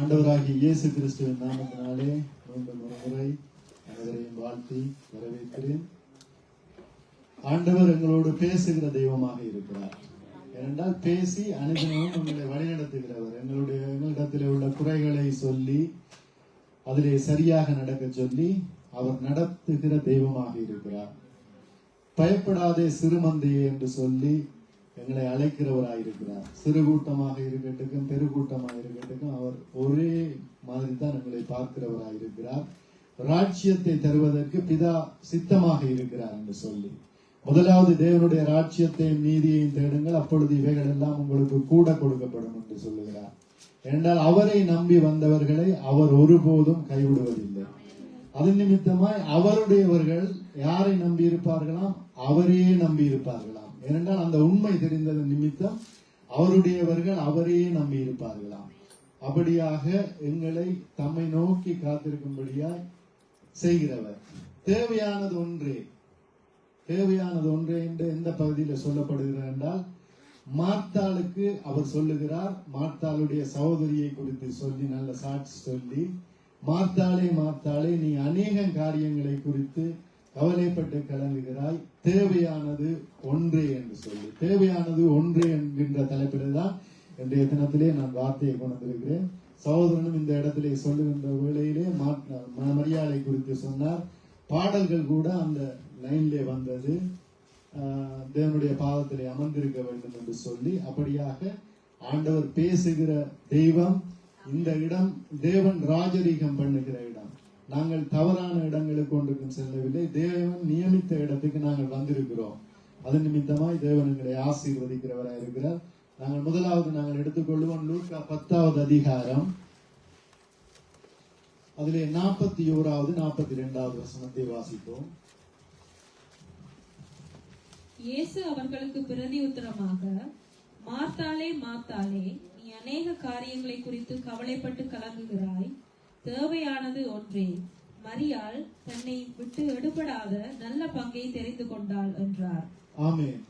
ஆண்டவராகிய இயேசு கிறிஸ்துவின் நாமத்தினாலே மீண்டும் ஒருமுறை அனைவரையும் வாழ்த்தி வரவேற்கிறேன். ஆண்டவர் எங்களோடு பேசுகிற தெய்வமாக இருக்கிறார். ஏனென்றால் பேசி அனுதினமும் உங்களை வழிநடத்துகிறவர். எங்களிடத்தில் உள்ள குறைகளை சொல்லி அதிலே சரியாக நடக்க சொல்லி அவர் நடத்துகிற தெய்வமாக இருக்கிறார். பயப்படாதே சிறுமந்தையே என்று சொல்லி எங்களை அழைக்கிறவராயிருக்கிறார். சிறு கூட்டமாக இருக்கட்டும் பெருக்கூட்டமாக இருக்கட்டும் அவர் ஒரே மாதிரி தான் எங்களை பார்க்கிறவராயிருக்கிறார். ராஜ்யத்தை தருவதற்கு பிதா சித்தமாக இருக்கிறார் என்று சொல்லி, முதலாவது தேவனுடைய ராஜ்யத்தையும் நீதியையும் தேடுங்கள், அப்பொழுது இவைகள் எல்லாம் உங்களுக்கு கூட கொடுக்கப்படும் என்று சொல்லுகிறார். என்றால் அவரை நம்பி வந்தவர்களை அவர் ஒருபோதும் கைவிடுவதில்லை. அதன் நிமித்தமாய் அவருடையவர்கள் யாரை நம்பி இருப்பார்களாம்? அவரையே நம்பி இருப்பார்களாம். ஏனென்றால் அந்த உண்மை தெரிந்தது நிமித்தம் அவருடையவர்கள் அவரையே நம்பி இருப்பார்களாம். அப்படியாக எங்களை தம்மை நோக்கி காத்திருக்கும்படியாய் செய்கிறவர். தேவையானது ஒன்றே என்று எந்த பகுதியில் சொல்லப்படுகிறார் என்றால், மார்த்தாளுக்கு அவர் சொல்லுகிறார். மார்த்தாளுடைய சகோதரியை குறித்து சொல்லி நல்ல சாட்சி சொல்லி, மார்த்தாளே நீ அநேக காரியங்களை குறித்து கவலைப்பட்டு கலங்குகிறாய், தேவையானது ஒன்றே என்று சொல்லி, தேவையானது ஒன்றே என்கின்ற தலைப்பில்தான் இன்றைய தினத்திலே நான் வார்த்தையை கொண்டிருக்கிறேன். சகோதரனும் இந்த இடத்திலே சொல்லுகின்ற வேளையிலே மரியாதை குறித்து சொன்னார். பாடல்கள் கூட அந்த லைன்லே வந்தது, தேவனுடைய பாதத்திலே அமர்ந்திருக்க வேண்டும் என்று சொல்லி. அப்படியாக ஆண்டவர் பேசுகிற தெய்வம். இந்த இடம் தேவன் ராஜரீகம் பண்ணுகிற இடம். நாங்கள் தவறான இடங்களுக்கு கொண்டு செல்லவில்லை. தேவன் நியமித்த இடத்துக்கு நாங்கள் வந்திருக்கிறோம். அதன் நிமித்தமாய் தேவன் எங்களை ஆசீர்வதிக்கிறவராக இருக்கிறார். முதலாவது நாங்கள் எடுத்துக்கொள்வோம் லூக்கா 10வது அதிகாரம், அதிலே 41வது 42வது வசனத்தை வாசிப்போம். இயேசு அவர்களுக்கு பிரதியுத்தரமாக, மார்த்தாளே மார்த்தாளே, நீ அநேக காரியங்களை குறித்து கவலைப்பட்டு கலங்குகிறாய், தேவையானது ஒன்றே, மரியாள் தன்னை விட்டு எடுபடாத நல்ல பங்கை தெரிந்து கொண்டாள் என்றார். ஆமென்.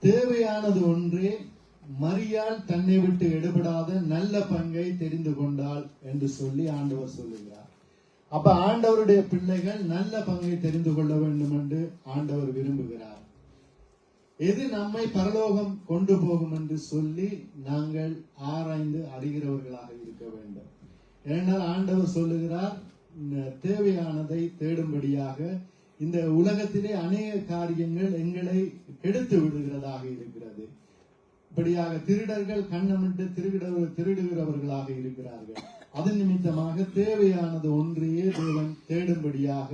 தேவையானது ஒன்றே, மரியாள் தன்னை விட்டு எடுபடாத நல்ல பங்கை தெரிந்து கொண்டாள் என்று சொல்லி ஆண்டவர் சொல்லுகிறார். அப்ப ஆண்டவருடைய பிள்ளைகள் நல்ல பங்கை தெரிந்து கொள்ள வேண்டும் என்று ஆண்டவர் விரும்புகிறார். எது நம்மை பரலோகம் கொண்டு போகும் என்று சொல்லி நாங்கள் ஆராய்ந்து அறிகிறவர்களாக இருக்க வேண்டும். ஏனென்றால் ஆண்டவர் சொல்லுகிறார், தேவையானதை தேடும்படியாக இந்த உலகத்திலே அநேக காரியங்கள் எங்களை கெடுத்து விடுகிறதாக இருக்கிறது. இப்படியாக திருடர்கள் கண்ணமிட்டு திருடுகிறவர்களாக இருக்கிறார்கள். அதன் நிமித்தமாக தேவையானது ஒன்றையே தேவன் தேடும்படியாக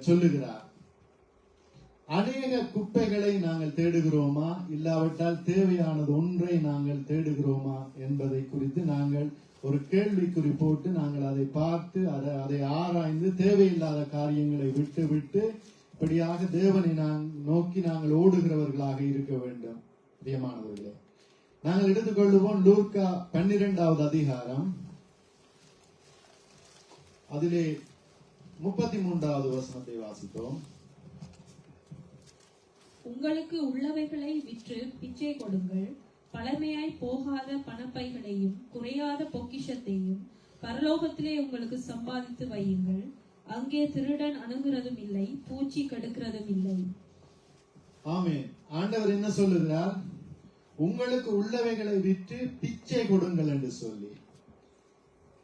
சொல்லுகிறார். அநேக குப்பைகளை நாங்கள் தேடுகிறோமா, இல்லாவிட்டால் தேவையானது ஒன்றை நாங்கள் தேடுகிறோமா என்பதை குறித்து நாங்கள் ஒரு கேள்விக்குறி போட்டு நாங்கள் அதை பார்த்து அதை ஆராய்ந்து தேவையில்லாத காரியங்களை விட்டு இப்படியாக தேவனை நோக்கி நாங்கள் ஓடுகிறவர்களாக இருக்க வேண்டும். பிரியமானவர்களே, நாங்கள் எடுத்துக்கொள்வோம் லூக்கா 12வது அதிகாரம், அதிலே 33வது வசனத்தை வாசித்தோம். உங்களுக்கு உள்ளவைகளை விற்று பிச்சை கொடுங்கள், பழமையாய் போகாத பணப்பைகளையும் குறையாத பொக்கிஷத்தையும் பரலோகத்திலே உங்களுக்கு சம்பாதித்து வையுங்கள், அங்கே திருடன் அணுகுறதும் இல்லை, பூச்சி கெடுக்கிறதும் இல்லை. ஆமென். ஆண்டவர் என்ன சொல்லுகிறார்? உங்களுக்கு உள்ளவைகளை விற்று பிச்சை கொடுங்கள் என்று சொல்லி.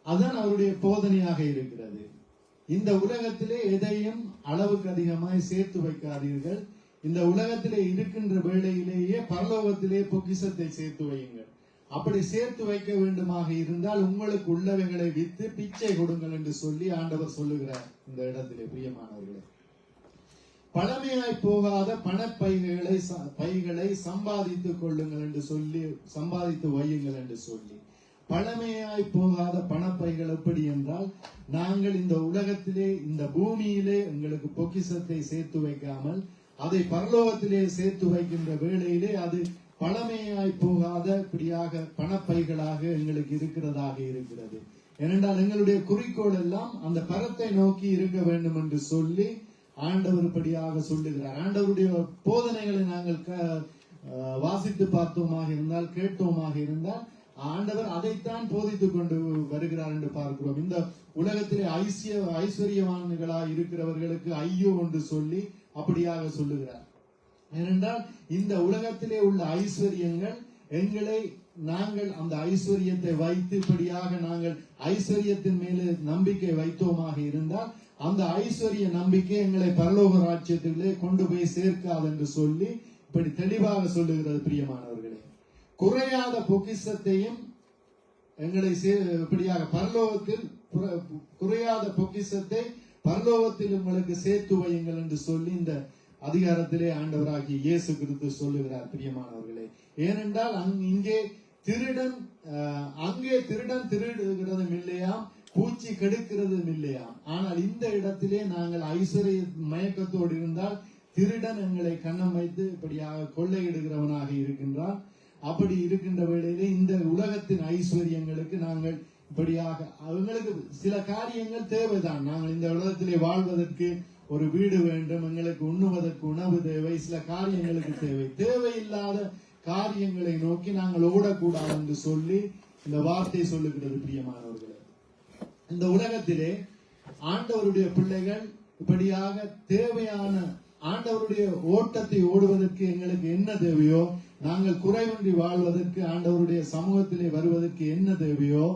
அதான் அவருடைய போதனையாக இருக்கிறது. இந்த உலகத்திலே எதையும் அளவுக்கு அதிகமாய் சேர்த்து வைக்காதீர்கள். இந்த உலகத்திலே இருக்கின்ற வேளையிலேயே பரலோகத்திலே பொக்கிஷத்தை சேர்த்து வையுங்கள். அப்படி சேர்த்து வைக்க வேண்டுமாக இருந்தால் உங்களுக்கு உள்ளவைகளை விற்று பிச்சை கொடுங்கள் என்று சொல்லி ஆண்டவர் சொல்லுகிறார் இந்த இடத்திலே. பிரியமானவர்களே, பழமையாய் போகாத பணப்பைகளை சம்பாதித்துக் கொள்ளுங்கள் என்று சொல்லி, சம்பாதித்து வையுங்கள் என்று சொல்லி. பழமையாய் போகாத பணப்பைகள் எப்படி என்றால், நாங்கள் இந்த உலகத்திலே இந்த பூமியிலே எங்களுக்கு பொக்கிஷத்தை சேர்த்து வைக்காமல் அதை பரலோகத்திலே சேர்த்து வைக்கின்ற வேளையிலே அது பழமையாய் போகாத இப்படியாக பணப்பைகளாக எங்களுக்கு இருக்கிறதாக இருக்கிறது. ஏனென்றால் எங்களுடைய குறிக்கோள் எல்லாம் அந்த பரத்தை நோக்கி இருக்க வேண்டும் என்று சொல்லி ஆண்டவர் இப்படியாக சொல்லுகிறார். ஆண்டவருடைய போதனைகளை நாங்கள் வாசித்து பார்த்தோமாக இருந்தால், கேட்டோமாக இருந்தால், ஆண்டவர் அதைத்தான் போதித்துக் கொண்டு வருகிறார் என்று பார்க்கிறோம். இந்த உலகத்திலே ஐஸ்வர்யவான்களாய் இருக்கிறவர்களுக்கு ஐயோ என்று சொல்லி அப்படியாக சொல்லுகிறார். ஏனென்றால் இந்த உலகத்திலே உள்ள ஐஸ்வர்யங்கள் எங்களை நாங்கள் அந்த ஐஸ்வர்யத்தை வைத்து இப்படியாக நாங்கள் ஐஸ்வர்யத்தின் மேலே நம்பிக்கை வைத்தோமாக இருந்தால் அந்த ஐஸ்வர்ய நம்பிக்கை எங்களை பரலோக ராஜ்யத்திலே கொண்டு போய் சேர்க்காது என்று சொல்லி இப்படி தெளிவாக சொல்லுகிறது. பிரியமானவர்களே, குறையாத பொக்கிஷத்தையும் எங்களை இப்படியாக பரலோகத்தில் குறையாத பொக்கிஷத்தை பரலோகத்தில் உங்களுக்கு சேர்த்து வையுங்கள் என்று சொல்லி இந்த அதிகாரத்திலே ஆண்டவராகிய இயேசு கிறிஸ்து சொல்லுகிறார். பிரியமானவர்களே, ஏனென்றால் அங்கே திருடன் திருடுகிறதும் இல்லையாம், பூச்சி கெடுக்கிறதும் இல்லையாம். ஆனால் இந்த இடத்திலே நாங்கள் ஐஸ்வர்ய மயக்கத்தோடு இருந்தால் திருடன் எங்களை கண்ணம் வைத்து இப்படியாக கொள்ளையிடுகிறவனாக இருக்கின்றான். அப்படி இருக்கின்ற வேளையிலே இந்த உலகத்தின் ஐஸ்வர்யங்களுக்கு நாங்கள் இப்படியாக அவங்களுக்கு சில காரியங்கள் தேவைதான். நாங்கள் இந்த உலகத்திலே வாழ்வதற்கு ஒரு வீடு வேண்டும், எங்களுக்கு உண்ணுவதற்கு உணவு தேவை, சில காரியங்களுக்கு தேவை. தேவையில்லாத காரியங்களை நோக்கி நாங்கள் ஓடக்கூடாது என்று சொல்லி இந்த வார்த்தை சொல்லுகிறது. பிரியமானவர்களே, இந்த உலகத்திலே ஆண்டவருடைய பிள்ளைகள் இப்படியாக தேவையான ஆண்டவருடைய ஓட்டத்தை ஓடுவதற்கு எங்களுக்கு என்ன தேவையோ, நாங்கள் குறைவின்றி வாழ்வதற்கு ஆண்டவருடைய சமூகத்திலே வருவதற்கு என்ன தேவையோ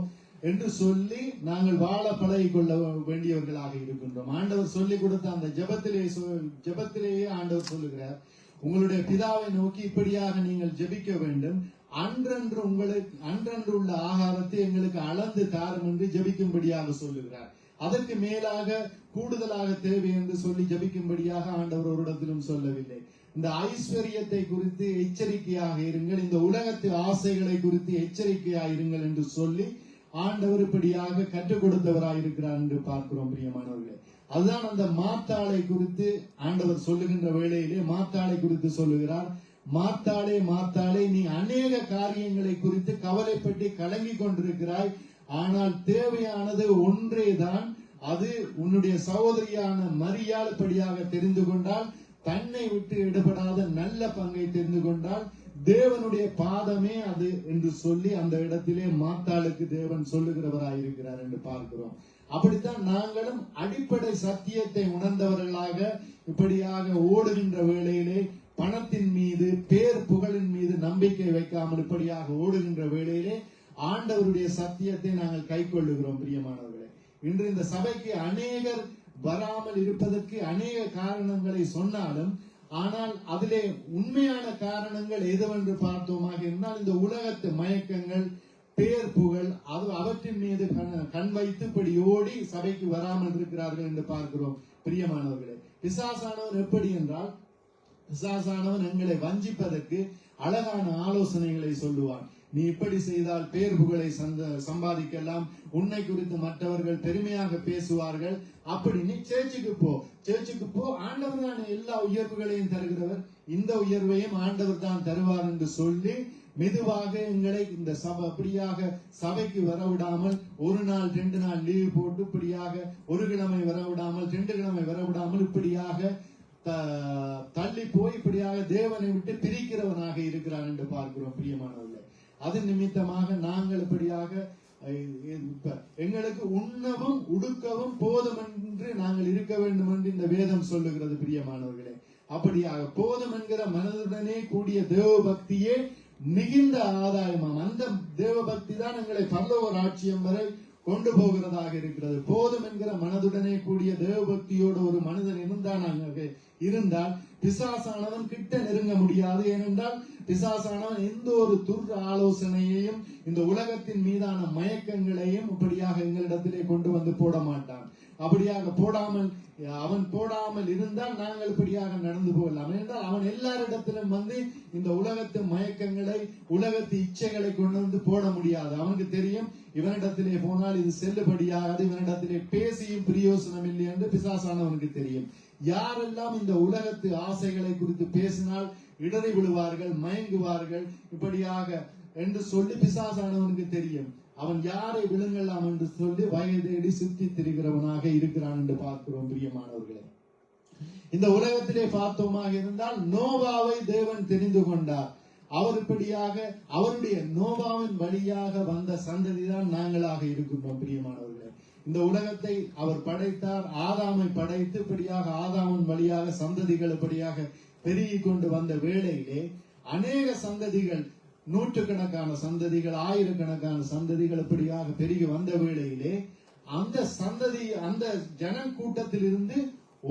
என்று சொல்லி நாங்கள் வாழ பழகி கொள்ள வேண்டியவர்களாக இருக்கின்றோம். ஆண்டவர் சொல்லிக் கொடுத்த அந்த ஜெபத்திலேயே ஆண்டவர் சொல்லுகிறார், உங்களுடைய பிதாவை நோக்கி இப்படியாக நீங்கள் ஜெபிக்க வேண்டும், அன்றன்று உள்ள ஆகாரத்தை எங்களுக்கு அளந்து தாரும் என்று ஜெபிக்கும்படியாக சொல்லுகிறார். அதற்கு மேலாக கூடுதலாக தேவை என்று சொல்லி ஜெபிக்கும்படியாக ஆண்டவர் ஒரு இடத்திலும் சொல்லவில்லை. இந்த ஐஸ்வர்யத்தை குறித்து எச்சரிக்கையாக இருங்கள், இந்த உலகத்து ஆசைகளை குறித்து எச்சரிக்கையாக இருங்கள் என்று சொல்லி ஆண்டவர் இப்படியாக கற்றுக் கொடுத்தவராயிருக்கிறார் என்று பார்க்கிறோம். பிரியமானவர்களே, அதுதான் அந்த மாத்தாளை குறித்து ஆண்டவர் சொல்லுகின்ற வேளையிலே மாத்தாளை குறித்து சொல்லுகிறார். மாத்தாளே மாத்தாளே, நீ அநேக காரியங்களை குறித்து கவலைப்பட்டு கலங்கி கொண்டிருக்கிறாய், ஆனால் தேவையானது ஒன்றேதான். அது உன்னுடைய சகோதரியான மரியாள் படியாக தெரிந்து கொண்டால், தன்னை விட்டு எடுபடாத நல்ல பங்கை தெரிந்து கொண்டால், தேவனுடைய பாதமே அது என்று சொல்லி அந்த இடத்திலே மாத்தாளுக்கு தேவன் சொல்லுகிறவராயிருக்கிறார் என்று பார்க்கிறோம். அப்படித்தான் நாங்களும் அடிப்படை சத்தியத்தை உணர்ந்தவர்களாக இப்படியாக ஓடுகின்ற வேளையிலே பணத்தின் மீது பேர் புகழின் மீது நம்பிக்கை வைக்காமல் இப்படியாக ஓடுகின்ற வேளையிலே ஆண்டவருடைய சத்தியத்தை நாங்கள் கை கொள்ளுகிறோம். பிரியமானவர்களே, இன்று இந்த சபைக்கு அநேகர் வராமல் இருப்பதற்கு அநேக காரணங்களை சொன்னாலும், ஆனால் அதிலே உண்மையான காரணங்கள் எதுவென்று பார்த்தோமாக இருந்தால் இந்த உலகத்து மயக்கங்கள், பேர் புகழ், அவற்றின் மீது கண் வைத்து இப்படி ஓடி சபைக்கு வராமல் இருக்கிறார்கள் என்று பார்க்கிறோம். பிரியமானவர்களே, பிசாசானவன் எப்படி என்றால், பிசாசானவன் எங்களை வஞ்சிப்பதற்கு அழகான ஆலோசனைகளை சொல்லுவான். நீ இப்படி செய்தால் பேர் புகழை சம்பாதிக்கலாம், உன்னை குறித்து மற்றவர்கள் பெருமையாக பேசுவார்கள், அப்படி நீ சேர்ச்சுக்கு போ, ஆண்டவர் தான் எல்லா உயர்வுகளையும் தருகிறவர், இந்த உயர்வையும் ஆண்டவர் தான் தருவார் என்று சொல்லி மெதுவாக எங்களை இந்த அப்படியாக சபைக்கு வரவிடாமல், ஒரு நாள் 2 நாள் லீவு போட்டு இப்படியாக ஒரு கிழமை வரவிடாமல் 2 கிழமை வரவிடாமல் இப்படியாக தள்ளி போய் இப்படியாக தேவனை விட்டு பிரிக்கிறவனாக இருக்கிறான் என்று பார்க்கிறோம். பிரியமானவர்களே, அது நிமித்தமாக நாங்கள் இப்படியாக எங்களுக்கு உண்ணவும் உடுக்கவும் போதும் என்று நாங்கள் இருக்க வேண்டும் என்று இந்த வேதம் சொல்லுகிறது. பிரியமானவர்களே, அப்படியாக போதும் என்கிற மனதுடனே கூடிய தேவ பக்தியே மிகுந்த ஆதாயமாம். அந்த தேவ பக்தி தான் எங்களை பரலோக ராஜ்யம் வரை கொண்டு போகிறதாக இருக்கிறது. போதும் என்கிற மனதுடனே கூடிய தேவ பக்தியோடு ஒரு மனிதன் இருந்தால் பிசாசானவன் கிட்ட நெருங்க முடியாது. ஏனென்றால் பிசாசானவன் எந்த ஒரு துர் ஆலோசனையையும் இந்த உலகத்தின் மீதான மயக்கங்களையும் இப்படியாக எங்களிடத்திலே கொண்டு வந்து போட மாட்டான். அப்படியாக அவன் போடாமல் இருந்தால் நாங்கள் இப்படியாக நடந்து போகலாம். என்றால் அவன் எல்லாரிடத்திலும் வந்து இந்த உலகத்து மயக்கங்களை, உலகத்து இச்சைகளை கொண்டு வந்து போட முடியாது. அவனுக்கு தெரியும், இவனிடத்திலே போனால் இது செல்லுபடியாகாது, இவனிடத்திலே பேசியும் பிரயோசனம் இல்லை என்று பிசாசானவனுக்கு தெரியும். யாரெல்லாம் இந்த உலகத்து ஆசைகளை குறித்து பேசினால் இடறி விழுவார்கள், மயங்குவார்கள் இப்படியாக என்று சொல்லி பிசாசானவனுக்கு தெரியும். அவன் யாரை விழுங்கலாம் என்று சொல்லி வயதை தேடி சுத்தி திரிகிறவனாக இருக்கிறான் என்று பார்க்கிறோம். பிரியமானவர்களே, இந்த உலகத்திலே பார்த்தோமாக இருந்தால் நோவாவை தேவன் தெரிந்து கொண்டார். அவர் இப்படியாக அவருடைய நோவாவின் வழியாக வந்த சந்ததி தான் நாங்களாக இருக்கின்றோம் பிரியமானவர்களே. இந்த உலகத்தை அவர் படைத்தார், ஆதாமை படைத்து இப்படியாக ஆதாமின் வழியாக சந்ததிகள் இப்படியாக பெருகி கொண்டு வந்த வேளையிலே அநேக சந்ததிகள், நூற்றுக்கணக்கான சந்ததிகள், ஆயிரக்கணக்கான சந்ததிகள் இப்படியாக பெருகி வந்த வேளையிலே அந்த சந்ததி, அந்த ஜனக்கூட்டத்தில் இருந்து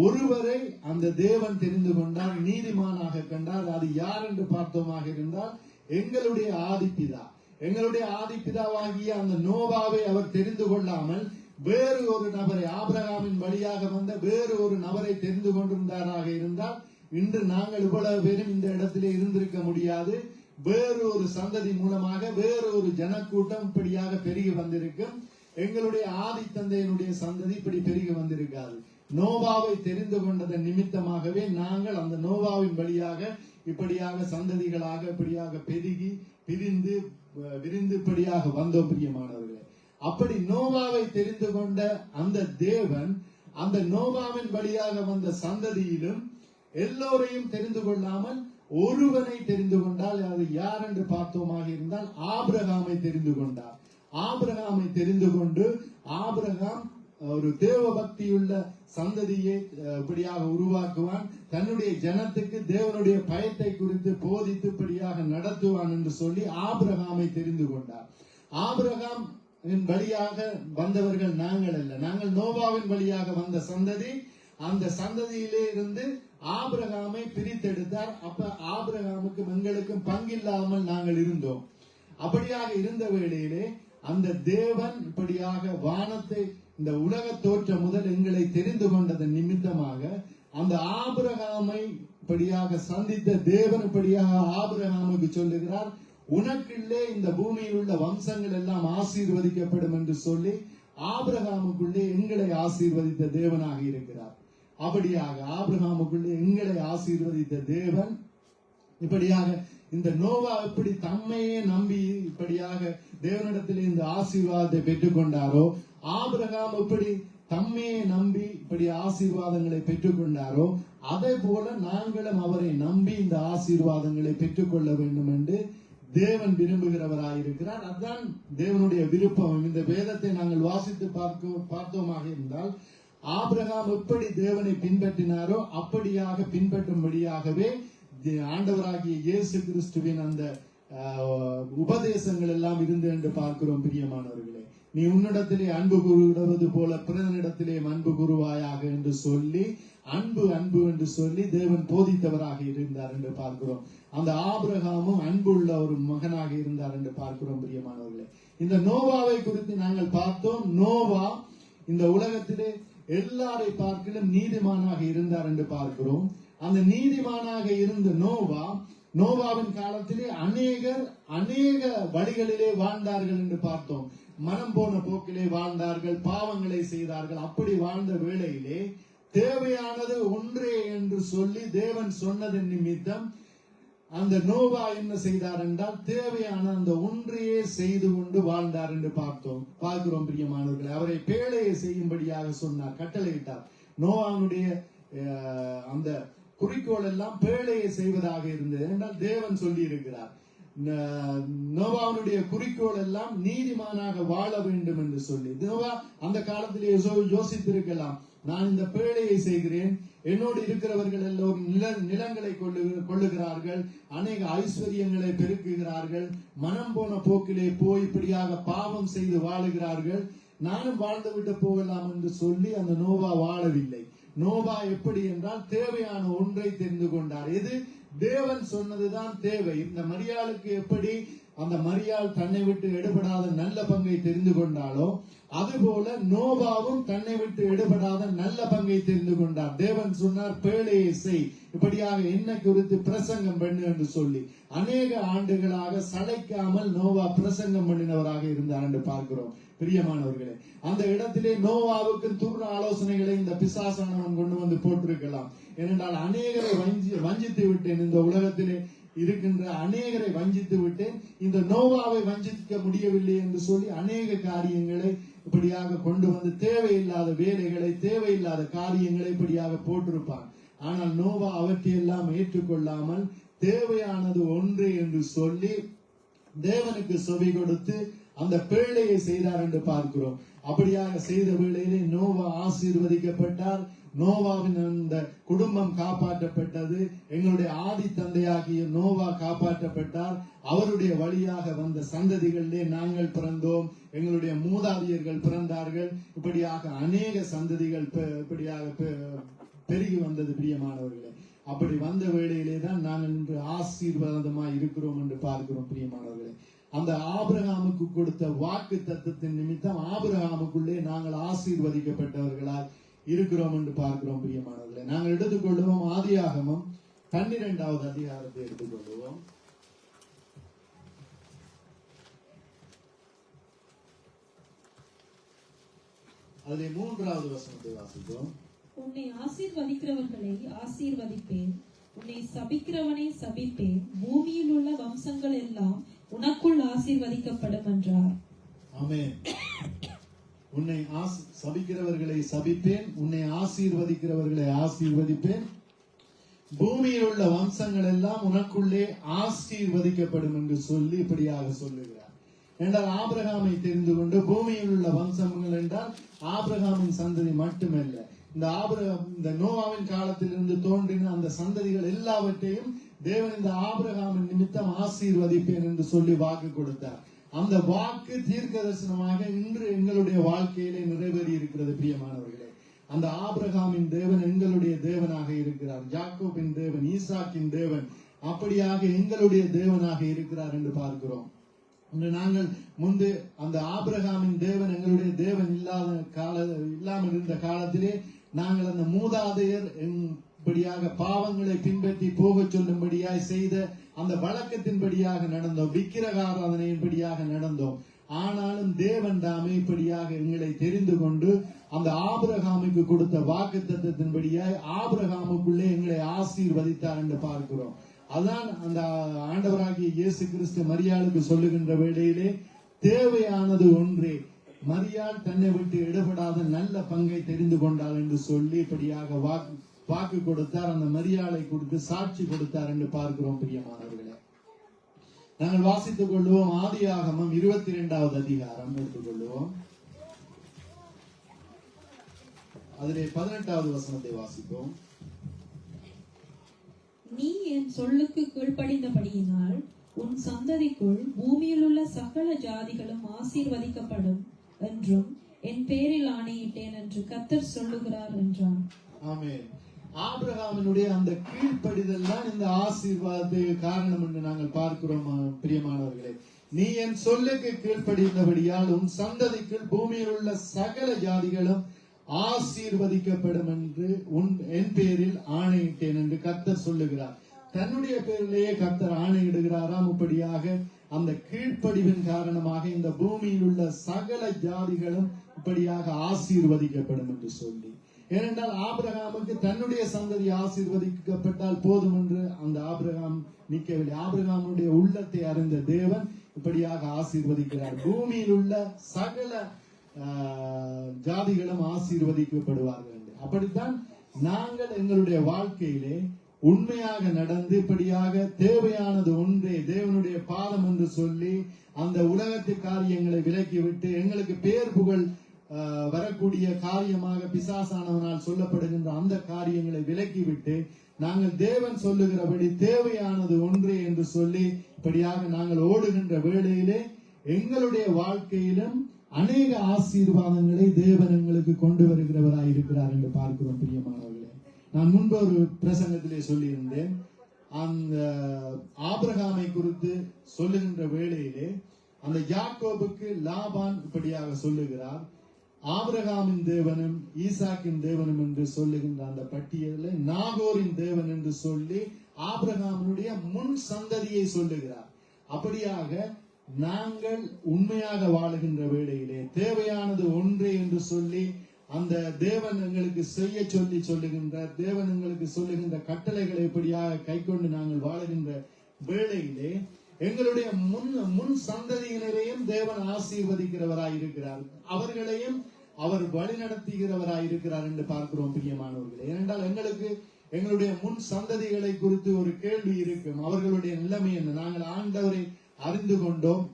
ஒருவரை அந்த தேவன் தெரிந்து கொண்டார், நீதிமானாக கண்டார். அது யார் என்று பார்த்தோமாக இருந்தால் எங்களுடைய ஆதிப்பிதா, எங்களுடைய ஆதிப்பிதாவாகிய அந்த நோவாவை அவர் தெரிந்து கொள்ளாமல் வேறு ஒரு நபரை, ஆபிரகாமின் வழியாக வந்த வேறு ஒரு நபரை தெரிந்து கொண்டிருந்தாராக இருந்தால் இன்று நாங்கள் இவ்வளவு பேரும் இந்த இடத்திலே இருந்திருக்க முடியாது. வேறு ஒரு சந்ததி மூலமாக வேறு ஒரு ஜனக்கூட்டம் இப்படியாக பெருகி வந்திருக்கும். எங்களுடைய ஆதி தந்தையினுடைய சந்ததி இப்படி பெருகி வந்திருக்காது. நோவாவை தெரிந்து கொண்டதன் நிமித்தமாகவே நாங்கள் அந்த நோவாவின் வழியாக இப்படியாக சந்ததிகளாக இப்படியாக பெருகி பிரிந்து விரிந்து இப்படியாக வந்தோம் பிரியமானவர்களே. அப்படி நோவாவை தெரிந்து கொண்ட அந்த தேவன் அந்த நோவாவின் வழியாக வந்த சந்ததியிலும் எல்லோரையும் தெரிந்து கொள்ளாமல் ஒருவனை தெரிந்து கொண்டால் அது யார் என்று பார்த்தோமாக இருந்தால் ஆபிரகாமை தெரிந்து கொண்டார். ஆபிரகாமை தெரிந்து கொண்டு ஆபிரகாம் ஒரு தேவ பக்தியுள்ள சந்ததியை இப்படியாக உருவாக்குவான், தன்னுடைய ஜனத்துக்கு தேவனுடைய பயத்தை குறித்து போதித்து இப்படியாக நடத்துவான் என்று சொல்லி ஆபிரகாமை தெரிந்து கொண்டார். ஆபிரகாம் வழியாக வந்தவர்கள் நாங்கள் அல்ல, நாங்கள் நோவாவின் வழியாக வந்த சந்ததி. அந்த சந்ததியிலே இருந்து ஆபிரகாமை பிரித்தெடுத்தார். அப்ப ஆபிரகாமுக்கு எங்களுக்கும் பங்கில்லாமல் நாங்கள் இருந்தோம். அப்படியாக இருந்த வேளையிலே அந்த தேவன் இப்படியாக வானத்தை, இந்த உலக தோற்றம் முதல் எங்களை தெரிந்து கொண்டதன் நிமித்தமாக அந்த ஆபிரகாமை இப்படியாக சந்தித்த தேவன் இப்படியாக ஆபிரகாமுக்கு சொல்லுகிறார், உனக்குள்ளே இந்த பூமியில் உள்ள வம்சங்கள் எல்லாம் ஆசீர்வதிக்கப்படும் என்று சொல்லி ஆபிரகாமுக்குள்ளே எங்களை ஆசீர்வதித்த தேவனாக இருக்கிறார். அப்படியாக ஆபிரகாமுக்குள்ளே எங்களை ஆசீர்வதித்த தேவன் இப்படியாக இந்த நோவா இப்படி தம்மையே நம்பி இப்படியாக தேவனிடத்திலே இந்த ஆசீர்வாதத்தை பெற்றுக் கொண்டாரோ, ஆபிரகாம் இப்படி தம்மையே நம்பி இப்படி ஆசீர்வாதங்களை பெற்றுக் கொண்டாரோ, அதே போல நாங்களும் அவரை நம்பி இந்த ஆசீர்வாதங்களை பெற்றுக் கொள்ள வேண்டும் என்று தேவன் விரும்புகிறவராயிருக்கிறார். அதுதான் தேவனுடைய விருப்பம். இந்த வேதத்தை நாங்கள் வாசித்து பார்த்தோமாக இருந்தால் ஆபிரகாம் எப்படி தேவனை பின்பற்றினாரோ அப்படியாக பின்பற்றும்படியாகவே ஆண்டவராகிய இயேசு கிறிஸ்துவின் அந்த உபதேசங்கள் எல்லாம் இருந்து என்று பார்க்கிறோம் பிரியமானவர்களே. நீ உன்னிடத்திலே அன்பு கூறுவது போல பிறனிடத்திலே அன்பு கூறுவாயாக என்று சொல்லி அன்பு அன்பு என்று சொல்லி தேவன் போதித்தவராக இருந்தார் என்று பார்க்கிறோம். அந்த ஆபிரகாமும் அன்புள்ள ஒரு மகனாக இருந்தார் என்று பார்க்கிறோம் பிரியமானவர்களே. இந்த நோவாவை குறித்து நாங்கள் பார்த்தோம். நோவா இந்த உலகத்திலே எல்லாரை பார்க்கிலும் நீதிமானாக இருந்தார் என்று பார்க்கிறோம். அந்த நீதிமானாக இருந்த நோவாவின் காலத்திலே அநேக வழிகளிலே வாழ்ந்தார்கள் என்று பார்த்தோம். மனம் போன போக்கிலே வாழ்ந்தார்கள், பாவங்களை செய்தார்கள். அப்படி வாழ்ந்த வேளையிலே தேவையானது ஒன்றே என்று சொல்லி தேவன் சொன்னதன் நிமித்தம் அந்த நோவா என்ன செய்தார் என்றால் தேவையான அந்த ஒன்றையே செய்து கொண்டு வாழ்ந்தார் என்று பார்க்கிறோம் பிரியமானவர்களே. அவரை பேழையை செய்யும்படியாக சொன்னார், கட்டளையிட்டார். நோவாவுடைய அந்த குறிக்கோள் எல்லாம் பேழையை செய்வதாக இருந்தது என்றால் தேவன் சொல்லி இருக்கிறார். நோவாவுடைய குறிக்கோள் எல்லாம் நீதிமானாக வாழ வேண்டும் என்று சொல்லி நோவா அந்த காலத்திலே யோசித்திருக்கலாம், நான் இந்த பேழையை செய்கிறேன், என்னோடு இருக்கிறவர்கள் எல்லோரும் நிலங்களை கொள்ளுகிறார்கள், அநேக ஐஸ்வர்யங்களை பெருக்குகிறார்கள், மனம் போன போக்கிலே போய் இப்படியாக பாவம் செய்து வாழுகிறார்கள், நானும் வாழ்ந்து விட்டு போகலாம் என்று சொல்லி அந்த நோவா வாழவில்லை. நோவா எப்படி என்றால் தேவையான ஒன்றை தெரிந்து கொண்டார். எது தேவன் சொன்னதுதான் தேவை. இந்த மரியாளுக்கு எப்படி அந்த மரியாள் தன்னை விட்டு எடுபடாத நல்ல பங்கை தெரிந்து கொண்டாலோ அதுபோல நோவாவும் தன்னை விட்டு எடுபடாத நல்ல பங்கை தெரிந்து கொண்டார். தேவன் சொன்னார், பேழையை செய், இப்படியாக என்ன குறித்து பிரசங்கம் பண்ணு என்று சொல்லி அநேக ஆண்டுகளாக சளைக்காமல் நோவா பிரசங்கம் பண்ணினவராக இருந்தார் என்று பார்க்கிறோம் பிரியமானவர்களே. அந்த இடத்திலே நோவாவுக்கு துர்ற ஆலோசனைகளை இந்த பிசாசானவன் கொண்டு வந்து போட்டிருக்கலாம். ஏனென்றால் அநேகரை வஞ்சித்து விட்டேன், இந்த உலகத்திலே இருக்கின்ற அநேகரை வஞ்சித்து விட்டேன், இந்த நோவாவை வஞ்சிக்க முடியவில்லை என்று சொல்லி அநேக காரியங்களை இப்படியாக கொண்டு வந்து தேவையில்லாத வேலைகளை, தேவையில்லாத காரியங்களை இப்படியாக போட்டிருப்பான். ஆனால் நோவா அவற்றையெல்லாம் ஏற்றுக்கொள்ளாமல் தேவையானது ஒன்றே என்று சொல்லி தேவனுக்கு செவி கொடுத்து அந்த பேழையை செய்தார் என்று பார்க்கிறோம். அப்படியாக செய்த வேளையிலே நோவா ஆசீர்வதிக்கப்பட்டார். நோவாவின் அந்த குடும்பம் காப்பாற்றப்பட்டது. எங்களுடைய ஆதி தந்தையாகிய நோவா காப்பாற்றப்பட்டார். அவருடைய வழியாக வந்த சந்ததிகளிலே நாங்கள் பிறந்தோம். எங்களுடைய மூதாதையர்கள் பிறந்தார்கள். இப்படியாக அநேக சந்ததிகள் இப்படியாக பெருகி வந்தது. பிரியமானவர்களே, அப்படி வந்த வேளையிலே தான் நாங்கள் இன்று ஆசீர்வாதமாய் இருக்கிறோம் என்று பார்க்கிறோம். பிரியமானவர்களே, அந்த ஆபிரகாமுக்கு கொடுத்த வாக்கு தத்தத்தின் நிமித்தம் ஆபிரகாமுக்குள்ளே நாங்கள் ஆசீர்வதிக்கப்பட்டவர்களால் இருக்கிறோம் என்று பார்க்கிறோம். பிரியமானவர்களே, நாங்கள் எடுத்துக்கொள்வோம் ஆதியாகமம் 12வது அதிகாரத்தை எடுத்துக்கொள்வோம். அதிலே 3வது வசனத்தை வாசிப்போம். உன்னை ஆசீர்வதிக்கிறவர்களை ஆசீர்வதிப்பேன், உன்னை சபிக்கிறவனை சபிப்பேன், பூமியில் உள்ள வம்சங்கள் எல்லாம் உனக்குள் ஆசீர்வதிக்கப்படும் என்றார். ஆமென். உன்னை சபிக்கிறவர்களை சபிப்பேன், உன்னை ஆசீர்வதிக்கிறவர்களை ஆசீர்வதிப்பேன், பூமியில் உள்ள வம்சங்கள் எல்லாம் உனக்குள்ளே ஆசீர்வதிக்கப்படும் என்று சொல்லி இப்படியாக சொல்லுகிறார். என்றால் ஆபிரகாமை தெரிந்து கொண்டு பூமியில் உள்ள வம்சங்கள் என்றால் ஆபிரகாமின் சந்ததி மட்டுமல்ல, இந்த நோவாவின் காலத்திலிருந்து தோன்றின அந்த சந்ததிகள் எல்லாவற்றையும் தேவன் இந்த ஆபிரகாமின் நிமித்தம் ஆசீர்வதிப்பேன் என்று சொல்லி வாக்கு கொடுத்தார். அந்த வாக்கு தீர்க்க தரிசனமாக இன்று எங்களுடைய வாழ்க்கையிலே நிறைவேறி இருக்கிறது. பிரியமானவர்களே, அந்த ஆபிரகாமின் தேவன் எங்களுடைய தேவனாக இருக்கிறார். யாக்கோபின் தேவன், ஈசாக்கின் தேவன், அப்படியாக எங்களுடைய தேவனாக இருக்கிறார் என்று பார்க்கிறோம். நாங்கள் முன்பு அந்த ஆபிரகாமின் தேவன் எங்களுடைய தேவன் இல்லாமல் இருந்த காலத்திலே நாங்கள் அந்த மூதாதையர் படியாக பாவங்களை பின்பற்றி போக சொல்லும்படியாய் செய்த அந்த வழக்கத்தின்படியாக நடந்தோம். விக்கிரக ஆராதனையின்படியாக நடந்தோம். ஆனாலும் தேவன் தாமே இப்படியாக எங்களை தெரிந்து கொண்டு அந்த ஆபிரகாமுக்கு கொடுத்த வாக்கு தத்தத்தின்படியாய் ஆபிரகாமுக்குள்ளே எங்களை ஆசீர்வதித்தார் என்று பார்க்கிறோம். அதான் அந்த ஆண்டவராகிய இயேசு கிறிஸ்து மரியாளுக்கு சொல்லுகின்ற வேளையிலே தேவையானது ஒன்றே, மரியாள் தன்னை விட்டு எடுபடாத நல்ல பங்கை தெரிந்து கொண்டாள் என்று சொல்லி இப்படியாக வாக்கு கொடுத்தார். அந்த மரியாளை கொடுத்து சாட்சி கொடுத்தார் என்று பார்க்கிறோம். பிரியமானவர்களே, நாங்கள் வாசித்துக் கொள்வோம். ஆதியாகமம் 22வது அதிகாரம் எடுத்துக்கொள்வோம். அதிலே 18வது வசனத்தை வாசிப்போம். நீ என் சொல்லுக்கு கீழ்ப்படிந்தபடியினால் உன் சந்ததிக்குள் பூமியில் உள்ள சகல ஜாதிகளும் ஆசீர்வதிக்கப்படும் என்றும் என் பேரில் ஆணையிட்டேன் என்று கர்த்தர் சொல்லுகிறார் என்றான். ஆமென். ஆபிரகாமினுடைய அந்த கீழ்ப்படிதல் தான் இந்த ஆசீர்வாதத்துக்கு காரணம் என்று நாங்கள் பார்க்கிறோம். பிரியமானவர்களே, நீ என் சொல்லுக்கு கீழ்ப்படிந்தபடியால் உன் சந்ததிக்குள் பூமியில் உள்ள சகல ஜாதிகளும் ஆசீர்வதிக்கப்படும் என்று என் பேரில் ஆணையிட்டேன் என்று கர்த்தர் சொல்லுகிறார். தன்னுடைய பேரிலேயே கர்த்தர் ஆணையிடுகிறாராம். இப்படியாக அந்த கீழ்ப்படிவின் காரணமாக இந்த பூமியில் உள்ள சகல ஜாதிகளும் இப்படியாக ஆசீர்வதிக்கப்படும் என்று சொல்லி. ஏனென்றால் ஆபிரகாமுக்கு தன்னுடைய சந்ததி ஆசீர்வதிக்கப்பட்டால் போதும் என்று அந்த ஆபிரகாம் நிற்கவில்லை. ஆபிரகாமுடைய உள்ளத்தை அறிந்த தேவன் இப்படியாக ஆசீர்வதிக்கிறார். பூமியில் உள்ள சகல ஜாதிகளும் ஆசீர்வதிக்கப்படுவார்கள். அப்படித்தான் நாங்கள் எங்களுடைய வாழ்க்கையிலே உண்மையாக நடந்து இப்படியாக தேவையானது ஒன்றே, தேவனுடைய பாதம் என்று சொல்லி அந்த உலகத்து காரியங்களை விலக்கிவிட்டு எங்களுக்கு பேர் புகழ் வரக்கூடிய காரியமாக பிசாசானவனால் சொல்லப்படுகின்ற அந்த காரியங்களை விலக்கிவிட்டு நாங்கள் தேவன் சொல்லுகிறபடி தேவையானது ஒன்றே என்று சொல்லி இப்படியாக நாங்கள் ஓடுகின்ற வேளையிலே எங்களுடைய வாழ்க்கையிலும் அநேக ஆசீர்வாதங்களை தேவன் எங்களுக்கு கொண்டு வருகிறவராய் இருக்கிறார் என்று பார்க்கிறோம். பிரியமானவர்களே, நான் முன்பு ஒரு பிரசங்கத்திலே சொல்லியிருந்தேன். அந்த ஆபிரகாமை குறித்து சொல்லுகின்ற வேளையிலே அந்த யாக்கோபுக்கு லாபான் இப்படியாக சொல்லுகிறார், ஆபிரகாமின் தேவனும் ஈசாக்கின் தேவனும் என்று சொல்லுகின்ற அந்த பட்டியலில் நாகோரின் தேவன் என்று சொல்லி ஆபிரகாமினுடைய முன் சந்ததியை சொல்லுகிறார். அப்படியாக நாங்கள் உண்மையாக வாழுகின்ற வேளையிலே தேவையானது ஒன்றே என்று சொல்லி அந்த தேவன் எங்களுக்கு செய்ய சொல்லி சொல்லுகின்ற தேவன் எங்களுக்கு சொல்லுகின்ற கட்டளைகளை இப்படியாக கை கொண்டு நாங்கள் வாழுகின்ற வேளையிலே எங்களுடைய முன் சந்ததியினரையும் தேவன் ஆசீர்வதிக்கிறவராய் இருக்கிறார். அவர்களையும் அவர் வழி நடத்துகிறவராய் இருக்கிறார் என்று பார்க்கிறோம். பிரியமானவர்களே, ஏனென்றால் எங்களுக்கு எங்களுடைய முன் சந்ததிகளை குறித்து ஒரு கேள்வி இருக்கும். அவர்களுடைய நிலைமை என்ன? நாங்கள் ஆண்டவரை அறிந்து கொண்டோம்,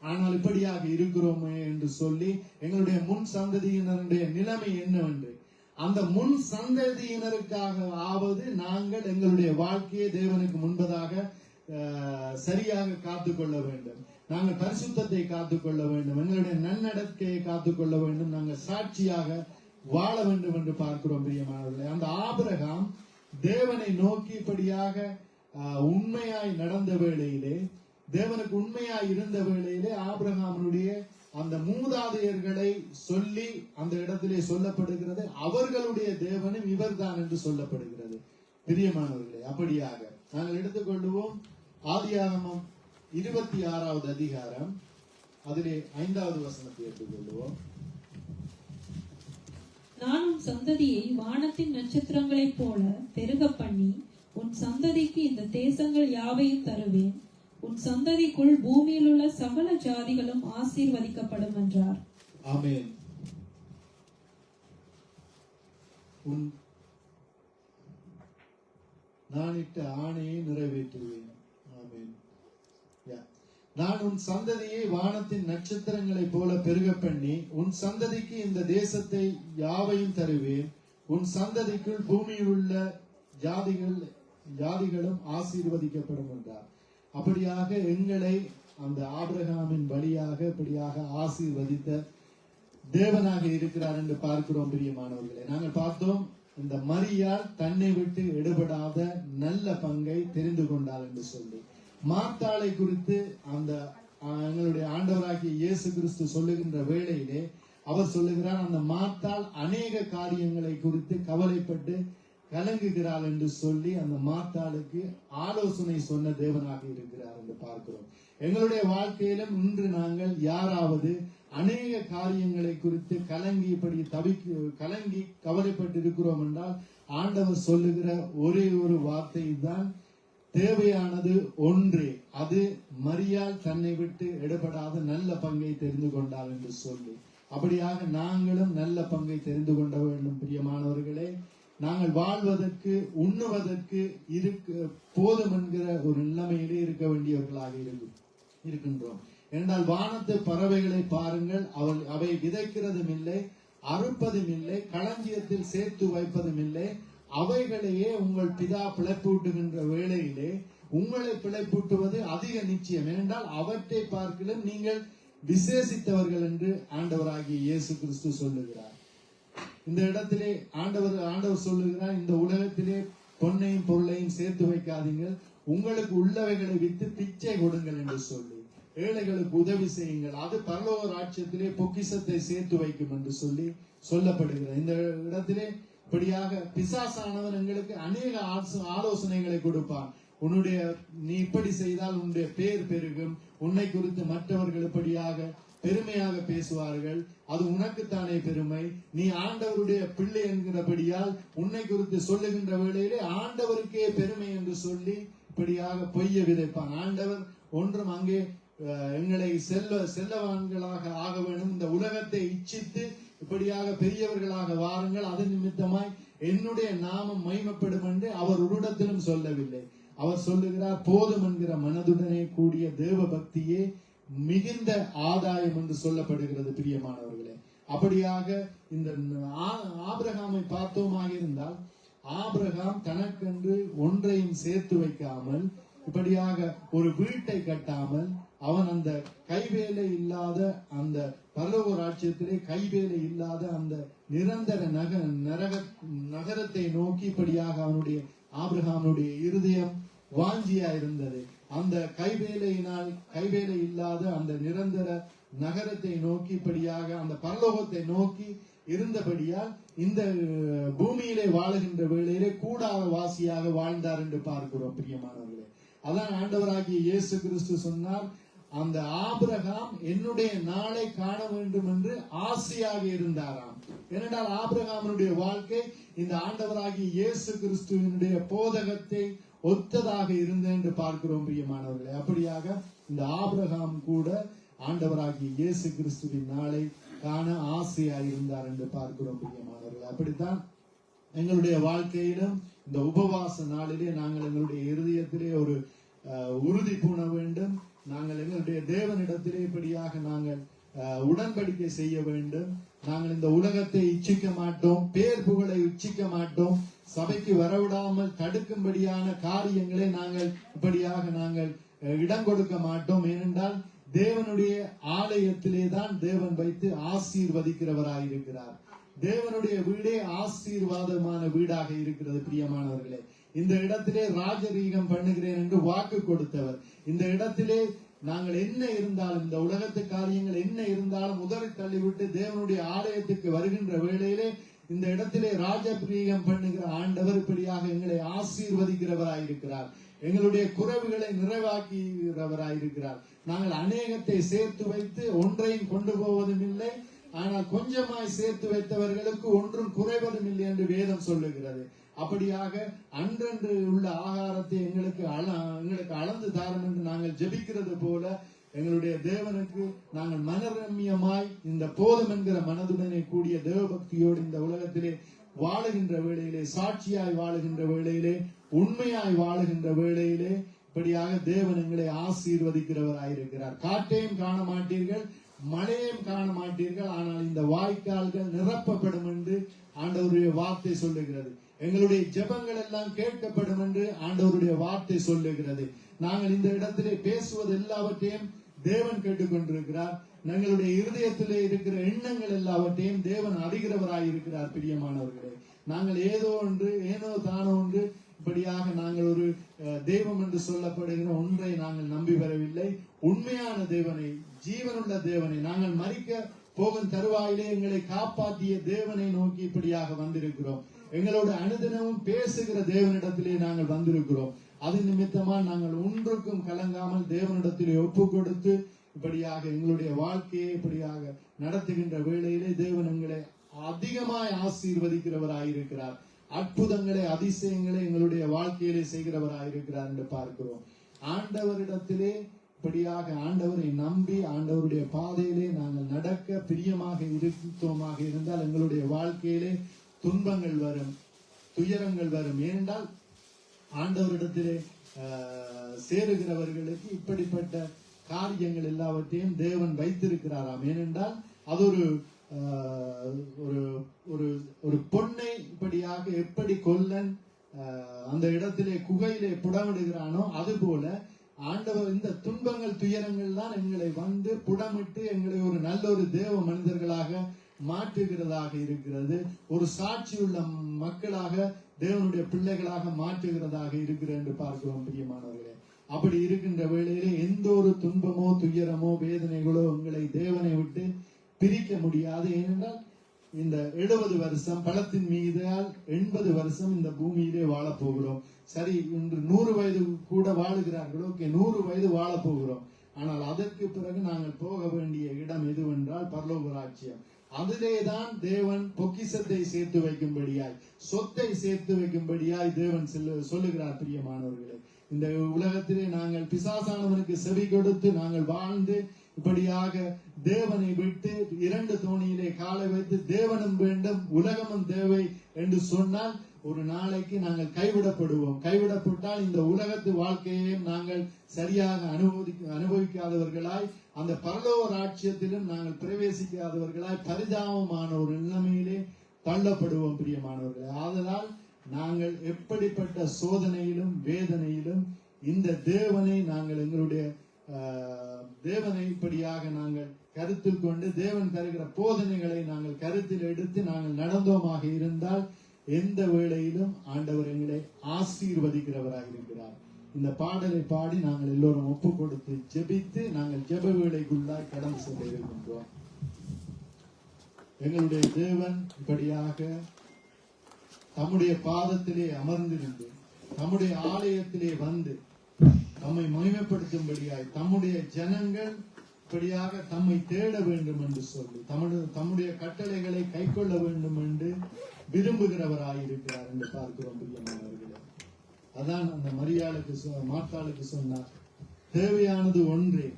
ஆனால் இப்படியாக இருக்கிறோமே என்று சொல்லி எங்களுடைய முன் சந்ததியினருடைய நிலைமை என்னவென்று அந்த முன் சந்ததியினருக்காக ஆவது நாங்கள் எங்களுடைய வாழ்க்கையை தேவனுக்கு முன்பதாக சரியாக காத்துக்கொள்ள வேண்டும். நாங்கள் பரிசுத்தத்தை காத்துக்கொள்ள வேண்டும், எங்களுடைய நன்னடத்தையை காத்துக்கொள்ள வேண்டும், நாங்கள் சாட்சியாக வாழ வேண்டும் என்று பார்க்கிறோம் பிரியமானவர்களே. அந்த ஆபிரகாம் தேவனை நோக்கி இப்படியாக உண்மையாய் நடந்த வேளையிலே, தேவனுக்கு உண்மையாய் இருந்த வேளையிலே ஆபிரகாமுடைய அந்த மூதாதையர்களை சொல்லி அந்த இடத்திலே சொல்லப்படுகிறது, அவர்களுடைய தேவனும் இவர்தான் என்று சொல்லப்படுகிறது பிரியமானவர்களே. அப்படியாக நாங்கள் எடுத்துக்கொள்வோம் ஆதியாகமம் 26வது அதிகாரம், அதிலே 5வது வசனத்தை எடுத்துக்கொள்வோம். நான் உன் சந்ததியை வானத்தின் நட்சத்திரங்களைப் போல பெருக பண்ணி உன் சந்ததிக்கு இந்த தேசங்கள் யாவையும் தருவேன், உன் சந்ததிக்குள் பூமியில் உள்ள சகல ஜாதிகளும் ஆசீர்வதிக்கப்படும் என்றார். ஆமென். நான் இட்ட ஆணையை நிறைவேற்றுவேன். ஆமென். நான் உன் சந்ததியை வானத்தின் நட்சத்திரங்களைப் போல பெருக பண்ணி உன் சந்ததிக்கு இந்த தேசத்தை யாவையும் தருவேன், உன் சந்ததிக்குள் பூமியில் உள்ள ஜாதிகளும் ஆசீர்வதிக்கப்படும் என்றார். அப்படியாக எங்களை அந்த ஆபிரகாமின் வழியாக இப்படியாக ஆசீர்வதித்த தேவனாக இருக்கிறார் என்று பார்க்கிறோம் பிரியமானவர்களே. நாங்கள் பார்த்தோம், இந்த மரியாள் தன்னை விட்டு எடுபடாத நல்ல பங்கை தெரிந்து கொண்டாள் என்று சொல்லி. மார்த்தாளை குறித்து அந்த எங்களுடைய ஆண்டவராகிய இயேசு கிறிஸ்து சொல்லுகின்ற வேளையிலே அவர் சொல்லுகிறார், அந்த மார்த்தாள் அநேக காரியங்களை குறித்து கவலைப்பட்டு கலங்குகிறாள் என்று சொல்லி அந்த மார்த்தாளுக்கு ஆலோசனை சொன்ன தேவனாக இருக்கிறார் என்று பார்க்கிறோம். எங்களுடைய வாழ்க்கையிலும் இன்று நாங்கள் யாராவது அநேக காரியங்களை குறித்து கலங்கி கவலைப்பட்டு இருக்கிறோம் என்றால் ஆண்டவர் சொல்லுகிற ஒரே ஒரு வார்த்தை தான் தேவையானது ஒன்றே, அது மரியாள் தன்னை விட்டு எடுபடாத நல்ல பங்கை தெரிந்து கொண்டாள் என்று சொல்லி. அப்படியாக நாங்களும் நல்ல பங்கை தெரிந்து கொள்ள வேண்டும் பிரியமானவர்களே. நாங்கள் வாழ்வதற்கு உண்ணுவதற்கு போதும் என்கிற ஒரு நிலைமையிலே இருக்க வேண்டியவர்களாக இருக்கின்றோம். என்றால் வானத்து பறவைகளை பாருங்கள், அவை விதைக்கிறதும் இல்லை, அறுப்பதும் இல்லை, களஞ்சியத்தில் சேர்த்து வைப்பதும் இல்லை. அவைகளையே உங்கள் பிதா பிழைப்பூட்டுகின்ற வேளையிலே உங்களை பிழைப்பூட்டுவது அதிக நிச்சயம். ஏனென்றால் அவற்றை பார்க்கலும் நீங்கள் விசேஷித்தவர்கள் என்று ஆண்டவராகிய இயேசு கிறிஸ்து சொல்லுகிறார். இந்த இடத்திலே ஆண்டவர் சொல்லுகிறார், இந்த உலகத்திலே பொன்னையும் பொருளையும் சேர்த்து வைக்காதீங்கள், உங்களுக்கு உள்ளவைகளை விட்டு பிச்சை கொடுங்கள் என்று சொல்லி ஏழைகளுக்கு உதவி செய்யுங்கள், அது பரலோக ராஜ்யத்திலே பொக்கிஷத்தை சேர்த்து வைக்கும் என்று சொல்லி சொல்லப்படுகிறது. இந்த இடத்திலே இப்படியாக பிசாசானவன் எங்களுக்கு அநேக ஆலோசனைகளை கொடுப்பான். நீ இப்படி செய்தால் உன்னுடைய பேர் பெருகும், உன்னை குறித்து மற்றவர்கள் இப்படியாக பெருமையாக பேசுவார்கள், அது உனக்குத்தானே பெருமை, நீ ஆண்டவருடைய பிள்ளை என்கிறபடியால் உன்னை குறித்து சொல்லுகின்ற வேளையிலே ஆண்டவருக்கே பெருமை என்று சொல்லி இப்படியாக பொய்ய விதைப்பான். ஆண்டவர் ஒன்றும் அங்கே எங்களை செல்லவான்களாக ஆக வேண்டும், இந்த உலகத்தை இச்சித்து இப்படியாக பெரியவர்களாக வாருங்கள், அது நிமித்தமாய் என்னுடைய நாமம் மகிமைப்படும் என்று அவர் ஒருடத்திலும் சொல்லவில்லை. அவர் சொல்லுகிறார், போதும் என்கிற மனதுடனே கூடிய தேவ பக்தியே மிகுந்த ஆதாயம் என்று சொல்லப்படுகிறது பிரியமானவர்களே. அப்படியாக இந்த ஆபிரகாமை பார்த்தோமாக இருந்தால், ஆபிரகாம் தனக்கென்று ஒன்றையும் சேர்த்து வைக்காமல் இப்படியாக ஒரு வீட்டை கட்டாமல் அவன் அந்த கைவேலை இல்லாத அந்த பரலோக ராஜ்யத்திலே கைவேலை இல்லாத அந்த நிரந்தர நகரத்தை நோக்கி இப்படியாக அவனுடைய ஆபிரகாமுடைய இருதயம் வாஞ்சியா இருந்தது. அந்த கைவேலை இல்லாத அந்த நிரந்தர நகரத்தை நோக்கி இப்படியாக அந்த பரலோகத்தை நோக்கி இருந்தபடியால் இந்த பூமியிலே வாழுகின்ற வேளையிலே கூடார வாசியாக வாழ்ந்தார் என்று பார்க்கிறோம் பிரியமானவர்களே. அதான் ஆண்டவராகிய இயேசு கிறிஸ்து சொன்னார், அந்த ஆபிரகாம் என்னுடைய நாளை காண வேண்டும் என்று ஆசையாக இருந்தாராம். ஏனென்றால் ஆபிரகாமனுடைய வாழ்க்கை இந்த ஆண்டவராகிய இயேசு கிறிஸ்துவினுடைய போதகத்தை ஒத்ததாக இருந்தது என்று பார்க்கிறோம் பிரியமானவர்களே. அப்படியாக இந்த ஆபிரகாம் கூட ஆண்டவராகிய இயேசு கிறிஸ்துவின் நாளை காண ஆசையாக இருந்தார் என்று பார்க்கிறோம் பிரியமானவர்களே. அப்படித்தான் எங்களுடைய வாழ்க்கையிலும் இந்த உபவாச நாளிலே நாங்கள் எங்களுடைய இருதயத்திலே ஒரு உறுதி பூண வேண்டும். நாங்கள் எங்களுடைய தேவனிடத்திலே இப்படியாக நாங்கள் உடன்படிக்கை செய்ய வேண்டும். நாங்கள் இந்த உலகத்தை இச்சிக்க மாட்டோம், பேர் புகழை இச்சிக்க மாட்டோம், சபைக்கு வரவிடாமல் தடுக்கும்படியான காரியங்களை நாங்கள் இப்படியாக நாங்கள் இடம் கொடுக்க மாட்டோம். ஏனென்றால் தேவனுடைய ஆலயத்திலே தான் தேவன் வைத்து ஆசீர்வதிக்கிறவராயிருக்கிறார். தேவனுடைய வீடே ஆசீர்வாதமான வீடாக இருக்கிறது. பிரியமானவர்களே, இந்த இடத்திலே ராஜரீகம் பண்ணுகிறேன் என்று வாக்கு கொடுத்தவர், இந்த இடத்திலே நாங்கள் என்ன இருந்தாலும், இந்த உலகத்து காரியங்கள் என்ன இருந்தாலும் உதறி தள்ளிவிட்டு தேவனுடைய ஆலயத்துக்கு வருகின்ற வேளையிலே இந்த இடத்திலே ராஜபிரீகம் பண்ணுகிற ஆண்டவர் இப்படியாக எங்களை ஆசீர்வதிக்கிறவராயிருக்கிறார். எங்களுடைய குறைவுகளை நிறைவாக்குகிறவராயிருக்கிறார். நாங்கள் அநேகத்தை சேர்த்து வைத்து ஒன்றையும் கொண்டு போவதும் இல்லை, ஆனால் கொஞ்சமாய் சேர்த்து வைத்தவர்களுக்கு ஒன்றும் குறைவதும் இல்லை என்று வேதம் சொல்லுகிறது. அப்படியாக அன்றன்று உள்ள ஆகாரத்தை எங்களுக்கு அளந்து தாரும் என்று நாங்கள் ஜெபிக்கிறது போல எங்களுடைய தேவனுக்கு நாங்கள் மனரம்யமாய் இந்த போதும் என்கிற மனதுடனே கூடிய தேவபக்தியோடு இந்த உலகத்திலே வாழுகின்ற வேளையிலே, சாட்சியாய் வாழுகின்ற வேளையிலே, உண்மையாய் வாழுகின்ற வேளையிலே இப்படியாக தேவன் எங்களை ஆசீர்வதிக்கிறவராயிருக்கிறார். காற்றையும் காண மாட்டீர்கள், மழையையும் காண மாட்டீர்கள், ஆனால் இந்த வாய்க்கால்கள் நிரப்பப்படும் என்று ஆண்டவருடைய வார்த்தை சொல்லுகிறது. எங்களுடைய ஜெபங்கள் எல்லாம் கேட்கப்படும் என்று ஆண்டவருடைய வார்த்தை சொல்லுகிறது. நாங்கள் இந்த இடத்திலே பேசுவது எல்லாவற்றையும் தேவன் கேட்டுக்கொண்டிருக்கிறார். எங்களுடைய இருதயத்திலே இருக்கிற எண்ணங்கள் எல்லாவற்றையும் தேவன் அறிகிறவராயிருக்கிறார். பிரியமானவர்களே, நாங்கள் ஏனோ தானோ ஒன்று இப்படியாக நாங்கள் ஒரு தெய்வம் என்று சொல்லப்படுகிற ஒன்றை நாங்கள் நம்பி வரவில்லை. உண்மையான தேவனை, ஜீவனுள்ள தேவனை, நாங்கள் மரிக்க போகும் தருவாயிலே எங்களை காப்பாற்றிய தேவனை நோக்கி இப்படியாக வந்திருக்கிறோம். எங்களோட அனுதினமும் பேசுகிற தேவனிடத்திலே நாங்கள் வந்திருக்கிறோம். அது நிமித்தமா நாங்கள் ஒன்றுக்கும் கலங்காமல் தேவனிடத்திலே ஒப்பு கொடுத்து இப்படியாக எங்களுடைய வாழ்க்கையை இப்படியாக நடத்துகின்ற வேளையிலே தேவன் எங்களை அதிகமாய் ஆசீர்வதிக்கிறவராயிருக்கிறார். அற்புதங்களை, அதிசயங்களை எங்களுடைய வாழ்க்கையிலே செய்கிறவராயிருக்கிறார் என்று பார்க்கிறோம். ஆண்டவரிடத்திலே இப்படியாக ஆண்டவரை நம்பி ஆண்டவருடைய பாதையிலே நாங்கள் நடக்க பிரியமாக இருத்தோமாக இருந்தால் எங்களுடைய வாழ்க்கையிலே துன்பங்கள் வரும், துயரங்கள் வரும். ஏனென்றால் ஆண்டவரிடத்திலே சேருகிறவர்களுக்கு இப்படிப்பட்ட காரியங்கள் எல்லாவற்றையும் தேவன் வைத்திருக்கிறாராம். ஏனென்றால் அது ஒரு பொன்னை இப்படியாக எப்படி கொல்லன் அந்த இடத்திலே குகையிலே புடமிடுகிறானோ அதுபோல ஆண்டவர் இந்த துன்பங்கள், துயரங்கள் தான் எங்களை வந்து புடமிட்டு எங்களை ஒரு நல்ல ஒரு தேவ மனிதர்களாக மாற்றுகிறதாக இருக்கிறது. ஒரு சாட்சி உள்ள மக்களாக, தேவனுடைய பிள்ளைகளாக மாற்றுகிறதாக இருக்கிறது என்று பார்க்கிறோம். பிரியமானவர்களே, அப்படி இருக்கின்ற வேளையிலே எந்த ஒரு துன்பமோ, துயரமோ, வேதனைகளோ உங்களை தேவனை விட்டு பிரிக்க முடியாது. ஏனென்றால் இந்த 70 வருஷம் பலத்தின் மீதால் 80 வருஷம் இந்த பூமியிலே வாழப் போகிறோம். சரி, இன்று 100 வயது கூட வாழுகிறார்களோ, 100 வயது வாழப் போகிறோம். ஆனால் அதற்கு பிறகு நாங்கள் போக வேண்டிய இடம் எதுவென்றால் பரலோக ராஜ்யம். அதிலேதான் தேவன் பொக்கிஷத்தை சேர்த்து வைக்கும்படியாய், சொத்தை சேர்த்து வைக்கும்படியாய் தேவன் சொல்லுகிறார். பிரியமானவர்களே, இந்த உலகத்திலே நாங்கள் பிசாசானவனுக்கு செவி கொடுத்து நாங்கள் வாழ்ந்து இப்படியாக தேவனை விட்டு 2 தோணியிலே காலை வைத்து தேவனும் வேண்டும் உலகமும் தேவை என்று சொன்னால் ஒரு நாளைக்கு நாங்கள் கைவிடப்படுவோம். கைவிடப்பட்டால் இந்த உலகத்து வாழ்க்கையையும் நாங்கள் சரியாக அனுபவிக்காதவர்களாய், அந்த பரலோக ராஜ்யத்திலும் நாங்கள் பிரவேசிக்காதவர்களாய் பரிதாபமான ஒரு நிலைமையிலே தள்ளப்படுவோம். பிரியமானவர்களே, ஆதலால் நாங்கள் எப்படிப்பட்ட சோதனையிலும் வேதனையிலும் இந்த தேவனை நாங்கள் எங்களுடைய தேவனை இப்படியாக நாங்கள் கருத்தில் கொண்டு தேவன் தருகிற போதனைகளை நாங்கள் கருத்தில் எடுத்து நாங்கள் நடந்தோமாக இருந்தால் எந்த வேளையிலும் ஆண்டவர் எங்களை ஆசீர்வதிக்கிறவராக இருக்கிறார். இந்த பாடலை பாடி நாங்கள் எல்லோரும் ஒப்பு கொடுத்து ஜெபித்து நாங்கள் ஜெப வேளைக்குள்ளாய் கடந்து சென்று இருக்கின்றோம். எங்களுடைய தேவன் இப்படியாக தம்முடைய பாதத்திலே அமர்ந்திருந்து தம்முடைய ஆலயத்திலே வந்து தம்மை மகிமைப்படுத்தும்படியாய் தம்முடைய ஜனங்கள் இப்படியாக தம்மை தேட வேண்டும் என்று சொல்லி தம்முடைய கட்டளைகளை கை கொள்ள வேண்டும் என்று விரும்புகிறவராயிருக்கிறார் என்று பார்க்கிறோம். பிரியமானவர்களே, அதான் அந்த மார்த்தாளுக்கு சொன்னார், தேவையானது ஒன்றே.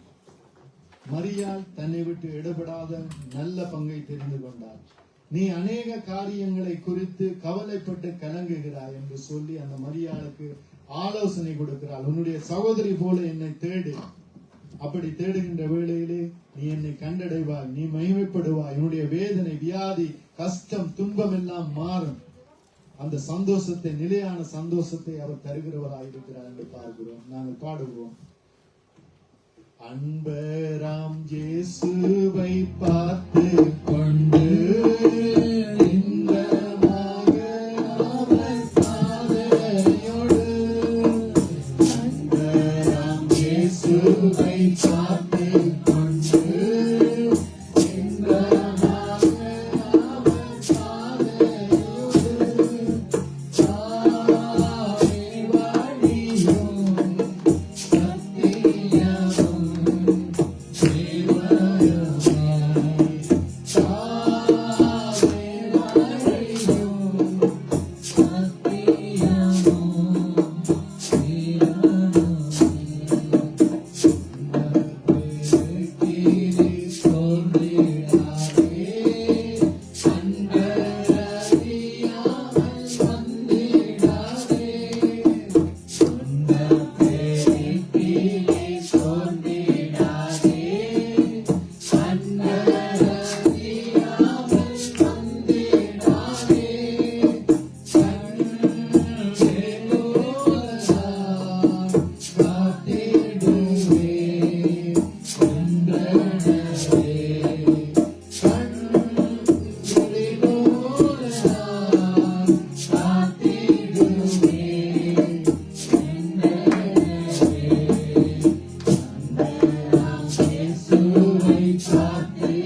மரியாள் தன்னை விட்டு எடுபடாத நல்ல பங்கை தெரிந்து கொண்டார். நீ அநேக காரியங்களை குறித்து கவலைப்பட்டு கலங்குகிறாய் என்று சொல்லி அந்த மரியாளுக்கு ஆலோசனை கொடுக்கிறாள். உன்னுடைய சகோதரி போல என்னை தேடு. அப்படி தேடுகின்ற வேளையிலே நீ என்னை கண்டடைவாய், நீ மகிமைப்படுவாய், உன்னுடைய வேதனை, வியாதி, கஷ்டம், துன்பம் எல்லாம் மாறும். அந்த சந்தோஷத்தை, நிலையான சந்தோஷத்தை அவர் தருகிறவராய் இருக்கிறார் என்று பார்க்கிறோம். நாங்கள் பாடுவோம். அன்பராம் இயேசுவை பார்த்து கொண்டு இன்பமாக அவர் பாதையோடு, அன்பராம் இயேசுவை பார்த்து கொண்டு இன்பமாக அவர் பாதையோடு, தாவே வழியும் சத்தியமும்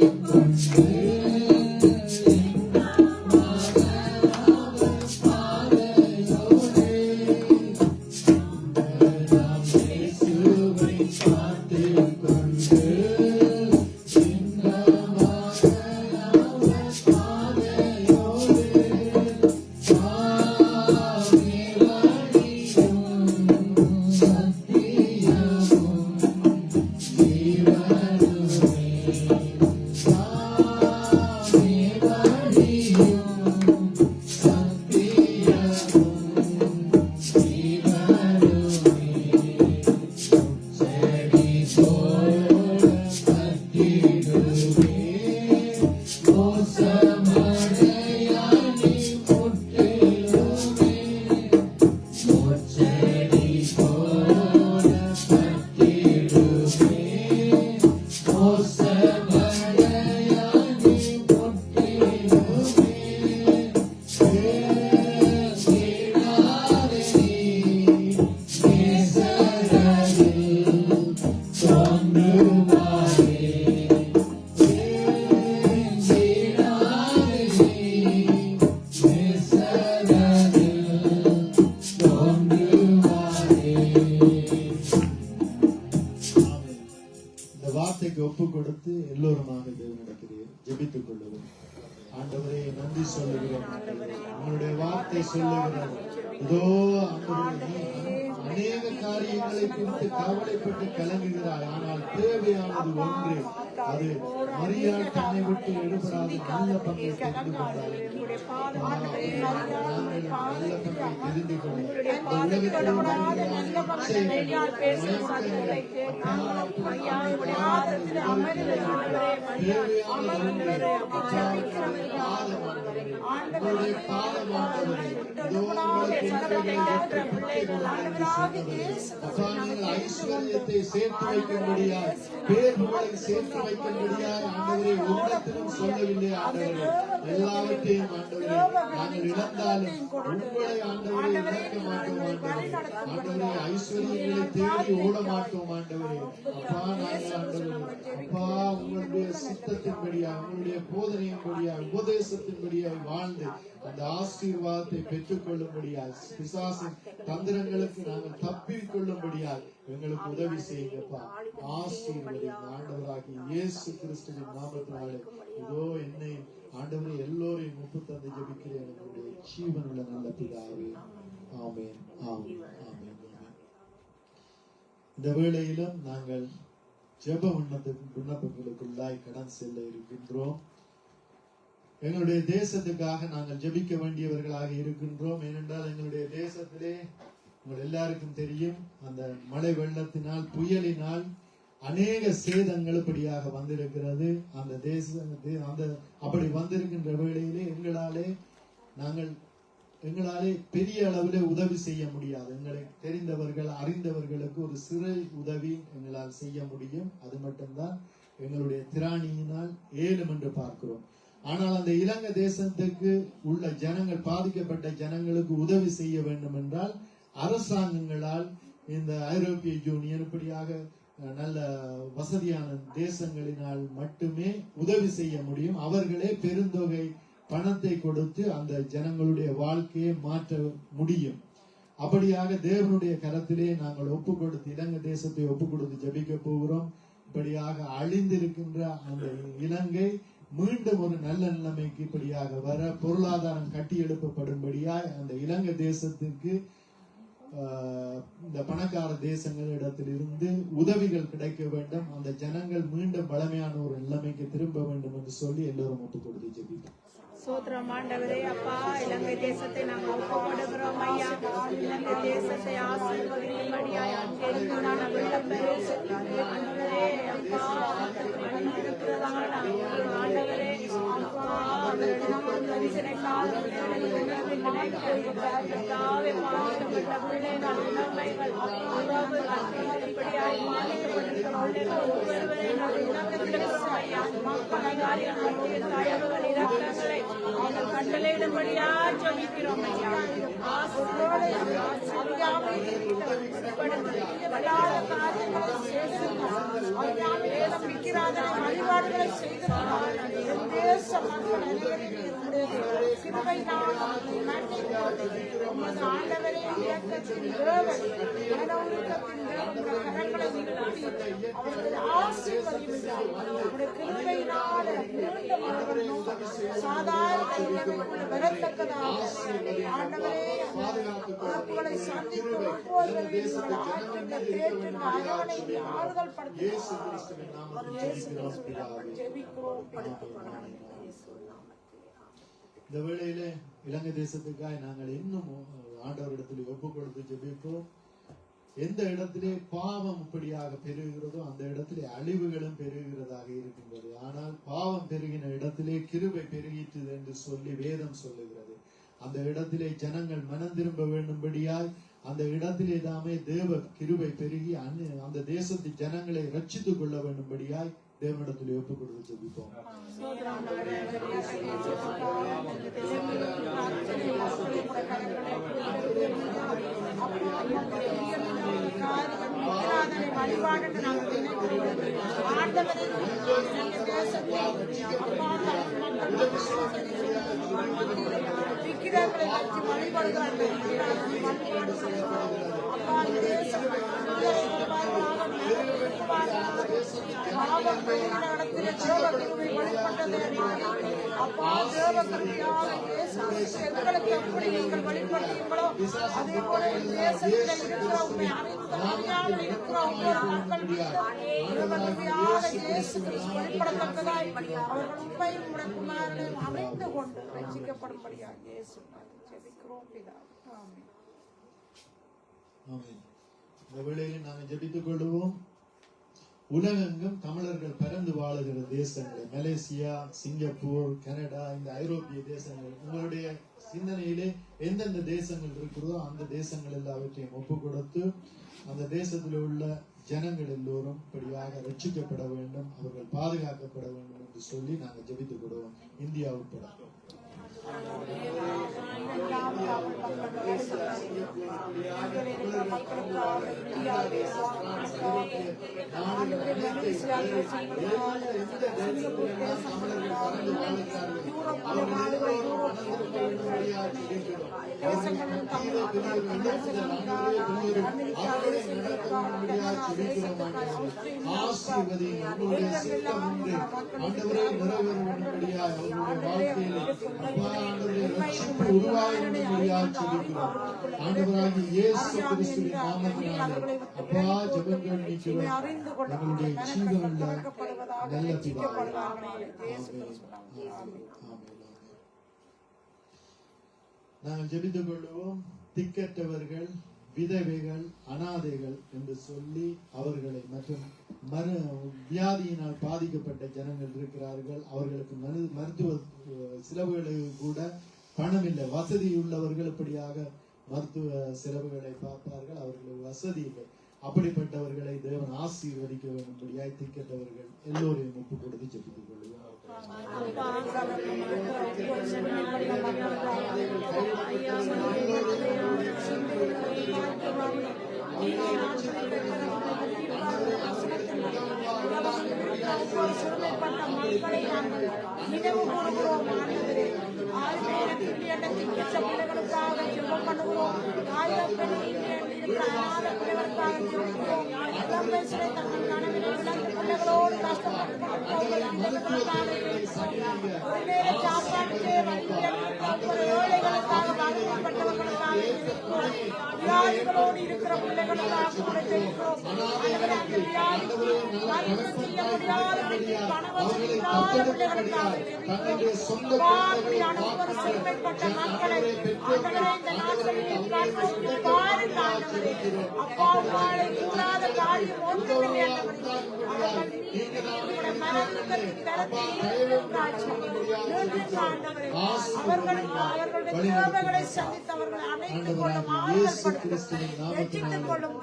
ஒப்பு கொடுத்து எல்லோருமாக தேவனிடத்திலே ஜெபித்துக் கொள்ளுவோம். ஆண்டவரே, நன்றி சொல்லுகிறோம். உங்களுடைய வார்த்தை சொல்லுகிறது, இதோ ஆண்டவரே, அநேக காரியங்களை குறித்து கவலைப்பட்டு கலங்குகிறாய், ஆனால் தேவையானது ஒன்று. அது மரியாள் தன்னை விட்டு எடுபடாத நல்ல பங்கை தெரிந்து கொண்டாள். நல்ல பங்கை தெரிந்து ஐஸ்வர்யத்தை சேர்த்து வைக்க முடியாது, பேர்களை சேர்த்து வைக்க முடியாது. ஆண்டவரே, உள்ளத்திலும் சொல்லவில்லை. ஆண்டவரே, எல்லாவற்றையும் ஆண்டவரே நாங்கள் இழந்தாலும் உங்களை ஆண்டவரை இழக்க மாட்டோம். ஆண்டவரே, ஐஸ்வர்யங்களை தேடி ஓட மாட்டோம். ஆண்டவரே, அப்பா, நாங்கள் ஆண்டவரே, அப்பா, உங்களுடைய சித்தத்தின்படியா, உங்களுடைய போதனையின்படியா, உபதேசத்தின்படியா வாழ்ந்து அந்த ஆசீர்வாதத்தை பெற்றுக் கொள்ளும்படியால், பிசாசின் தந்திரங்களுக்கு நாங்கள் தப்பிக் கொள்ளும்படியால் எங்களுக்கு உதவி செய்யுங்கப்பா. ஆசீர்வதி ஆண்டவராகி இயேசு கிறிஸ்துவின் நாமத்தினாலே இதோ என்னை ஆண்டவரை எல்லோரையும் முப்பு தந்தை ஜெபிக்கிறேன் என்னுடைய ஜீவனுள்ள நல்ல பிதாவே. ஆமென், ஆமென், ஆமென். இந்த வேளையிலும் நாங்கள் ஜெப விண்ணப்பங்களுக்குள்ளாய் கடன் செல்ல இருக்கின்றோம். எங்களுடைய தேசத்துக்காக நாங்கள் ஜெபிக்க வேண்டியவர்களாக இருக்கின்றோம். ஏனென்றால் எங்களுடைய தேசத்திலே உங்கள் எல்லாருக்கும் தெரியும், அந்த மழை வெள்ளத்தினால் புயலினால் அநேக சேதங்கள் இப்படியாக வந்திருக்கிறது. அந்த அப்படி வந்திருக்கின்ற வேளையிலே எங்களாலே பெரிய அளவில் உதவி செய்ய முடியாது. எங்களை தெரிந்தவர்கள் அறிந்தவர்களுக்கு ஒரு சிறு உதவி எங்களால் செய்ய முடியும். அது மட்டும்தான் எங்களுடைய திராணியினால் ஏலும் என்று பார்க்கிறோம். ஆனால் அந்த இலங்கை தேசத்துக்கு உள்ள ஜனங்கள், பாதிக்கப்பட்ட ஜனங்களுக்கு உதவி செய்ய வேண்டும் என்றால் அரசாங்கங்களால், இந்த ஐரோப்பிய யூனியன் இப்படியாக நல்ல வசதியான தேசங்களினால் மட்டுமே உதவி செய்ய முடியும். அவர்களே பெருந்தொகை பணத்தை கொடுத்து அந்த ஜனங்களுடைய வாழ்க்கையை மாற்ற முடியும். அப்படியாக தேவனுடைய கரத்திலே நாங்கள் ஒப்பு கொடுத்து, இலங்கை தேசத்தை ஒப்பு கொடுத்து ஜெபிக்க போகிறோம். இப்படியாக அழிந்திருக்கின்ற அந்த இலங்கை மீண்டும் ஒரு நல்ல நிலைமைக்கு இப்படியாக வர, பொருளாதாரம் கட்டி எழுப்பப்படும்படியாய் அந்த இலங்கை தேசத்துக்கு இந்த பணக்கார தேசங்களிடத்திலிருந்து உதவிகள் கிடைக்க வேண்டும். அந்த ஜனங்கள் மீண்டும் பலமையான ஒரு நிலைமைக்கு திரும்ப வேண்டும் என்று சொல்லி எல்லோரும் ஒப்பு கொடுத்து ஜெபிப்போம். சோத்திரம் ஆண்டவரே. அப்பா, இலங்கை தேசத்தை நாங்கள் ஒப்புக்கொடுக்கிறோம் ஐயா. இலங்கை தேசத்தை ஆசீர்வதிக்கும்படியாய் அங்கே இருக்கிறதான ஆண்டவரே அப்பா இருக்கிறதான ஆண்டவரே அப்பா, அவரிடம் தரிசனை காலம் பாதிக்கப்பட்ட பிள்ளைகள் உணர்வைகள் இப்படியாய் பாதிக்கப்பட்டிருக்கிற ஒவ்வொருவரை நாங்கள் இலங்கைத்திருக்கிறோம் ஐயா. மக்கள் அதிகாரிகள் மத்திய தயவுகள் இறக்கங்களை அவர்கள் கட்டளையிடும்படியா ஜெபிக்கிறோம் ஐயா. வழிபாடுகளை செய்திருக்கிறார். தேச மக்கள் ஆண்டவரே இயக்கத்தின் தேவன், கடவுளுக்கத்தின் கரங்களை அவர்களை ஆசீர்வதித்தார். அவருடைய கிருபையினால மீண்டும் அவர்கள் சாதாரண வரத்தக்கதாக ஆண்டவரே வாக்குகளை சந்தித்து ஒவ்வொருவரையும் ஆற்றுங்க தேற்றுங்க அரவணைக்கு ஆறுதல் இந்த வேளையிலே இலங்கை தேசத்துக்காக நாங்கள் இன்னும் ஆண்டவரிடத்தில் ஒப்பு கொடுத்து ஜெபிப்போம். எந்த இடத்திலே பாவம் இப்படியாக பெருகிறதோ அந்த இடத்திலே அழிவுகளும் பெருகிறதாக இருக்கின்றது. ஆனால் பாவம் பெருகின இடத்திலே கிருபை பெருகிற்று என்று சொல்லி வேதம் சொல்லுகிறது. அந்த இடத்திலே ஜனங்கள் மனம் திரும்ப வேண்டும்படியாய் அந்த இடத்திலே தாமே தேவ கிருபை பெருகி அந்த தேசத்து ஜனங்களை ரட்சித்துக் கொள்ள வேண்டும்படியாய் தேவனிடத்தில் ஒப்பு கொடுத்து ஜெபிப்போம். வழிபாடு விக்கிரங்களை வழிபடுகிறார்கள். அப்பா எங்களுக்கு எப்படி நீங்கள் வழிபட்டீங்களோ அதே போல தேசத்தில் இருக்கிற உண்மை அறியாமல் இருக்கிற ஒவ்வொரு மக்கள் வெளிப்படத்தக்கதாய் அவர்கள் உண்மையும் முடக்குமாரையும் அமைந்து கொண்டு ரட்சிக்கப்படும்படியாக இயேசு ஜெபிக்கிறோம் பிதாவே. ஆமென். ஆமென். இந்த வேளையில் நாங்கள் ஜெபித்துக் கொள்வோம். உலகெங்கும் தமிழர்கள் பறந்து வாழுகிற தேசங்கள், மலேசியா, சிங்கப்பூர், கனடா, இந்த ஐரோப்பிய தேசங்கள், உங்களுடைய சிந்தனையிலே எந்தெந்த தேசங்கள் இருக்கிறதோ அந்த தேசங்கள் எல்லாவற்றையும் ஒப்பு கொடுத்து அந்த தேசத்தில் உள்ள ஜனங்கள் எல்லோரும் படியாக ரட்சிக்கப்பட வேண்டும், அவர்கள் பாதுகாக்கப்பட வேண்டும் என்று சொல்லி நாங்கள் ஜெபித்துக் கொள்வோம். இந்தியா உட்பட ஆண்டவராகிய இயேசு கிறிஸ்துவின் நாமத்தினாலே அப்பா ஜெபங்கள் நிற்கிறோம். நம்முடைய ஜீவனுள்ள நல்ல பிதாவே. ஆமென். நாங்கள் ஜெபித்துக் கொள்வோம். திக்கற்றவர்கள், விதவைகள், அனாதைகள் என்று சொல்லி அவர்களை மற்றும் வியாதியினால் பாதிக்கப்பட்ட ஜனங்கள் இருக்கிறார்கள். அவர்களுக்கு மருத்துவ செலவுகளுக்கு கூட பணம் இல்லை. வசதி உள்ளவர்கள் இப்படியாக மருத்துவ செலவுகளை பார்ப்பார்கள், அவர்களுக்கு வசதி இல்லை. அப்படிப்பட்டவர்களை தேவன் ஆசீர்வதிக்க வேண்டும்படியாய் திக்கற்றவர்கள் எல்லோரையும் ஒப்பு கொடுத்து ஜெபித்துக் கொள்வோம். மக்களை நாங்கள் நினைவு கூறுகிறோம். ஆண்டவரே, பிள்ளைகளுக்காக ஜெபம் பண்ணுகிறோம். பிள்ளைகளுக்காக ஜெபிக்கிறோம். தங்கள் கனவில் பிள்ளைகளோடு கஷ்டப்பட்டு சாப்பாட்டுக்கே ஏழைகளுக்காக பாதிக்கப்பட்டவர்களுக்காக வியாதிகளோடு இருக்கிற பிள்ளைகளுக்காக ஜெபிக்கிறோம். சிறுமைப்பட்ட மக்களை அப்பாவாளை கூடாத காரியம் ஒன்றுமில்லை. அவர்களுடைய தேவைகளை சந்தித்தவர்களை அணைத்துக் கொள்ளும், ரட்சித்துக் கொள்ளும்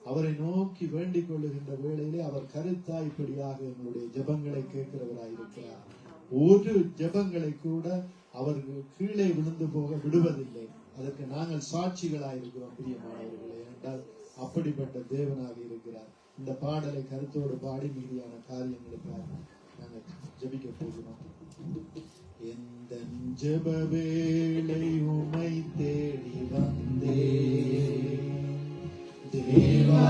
அவரை நோக்கி வேண்டிக் கொள்ளுகின்ற வேளையிலே அவர் கருத்தா இப்படியாக எங்களுடைய ஜெபங்களை கேட்கிறவராயிருக்கிறார். ஒரு ஜெபங்களை கூட அவர்கள் கீழே விழுந்து போக விடுவதில்லை. அதற்கு நாங்கள் சாட்சிகளாயிருக்கிறோம் பிரியமானவர்களே. என்றால் அப்படிப்பட்ட தேவனாக இருக்கிறார். இந்த பாடலை கருத்தோடு பாடி மீதியான காரியங்களுக்காக நாங்கள் ஜெபிக்க போகிறோம். எந்த ஜெப வேளை உமை தேடி வந்தே தேவா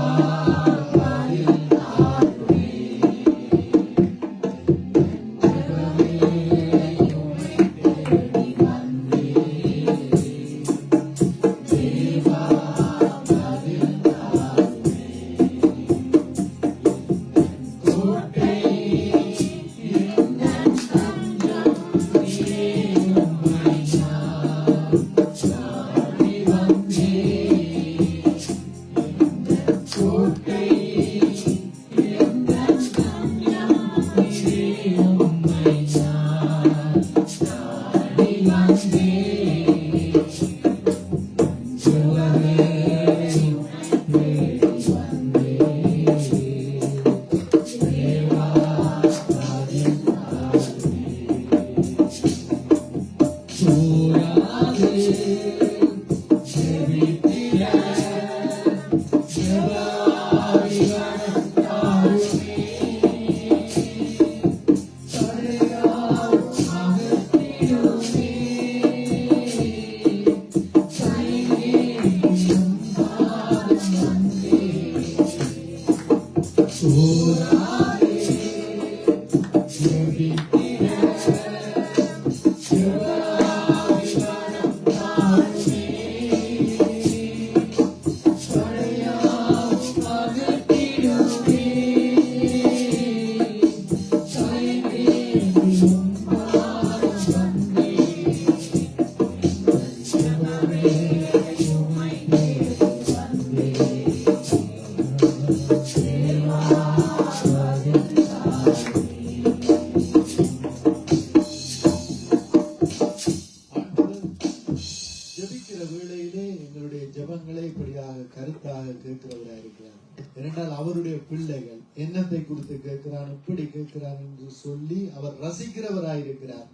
சொல்லி அவர் ரசிக்கிறவராயிருக்கிறார்.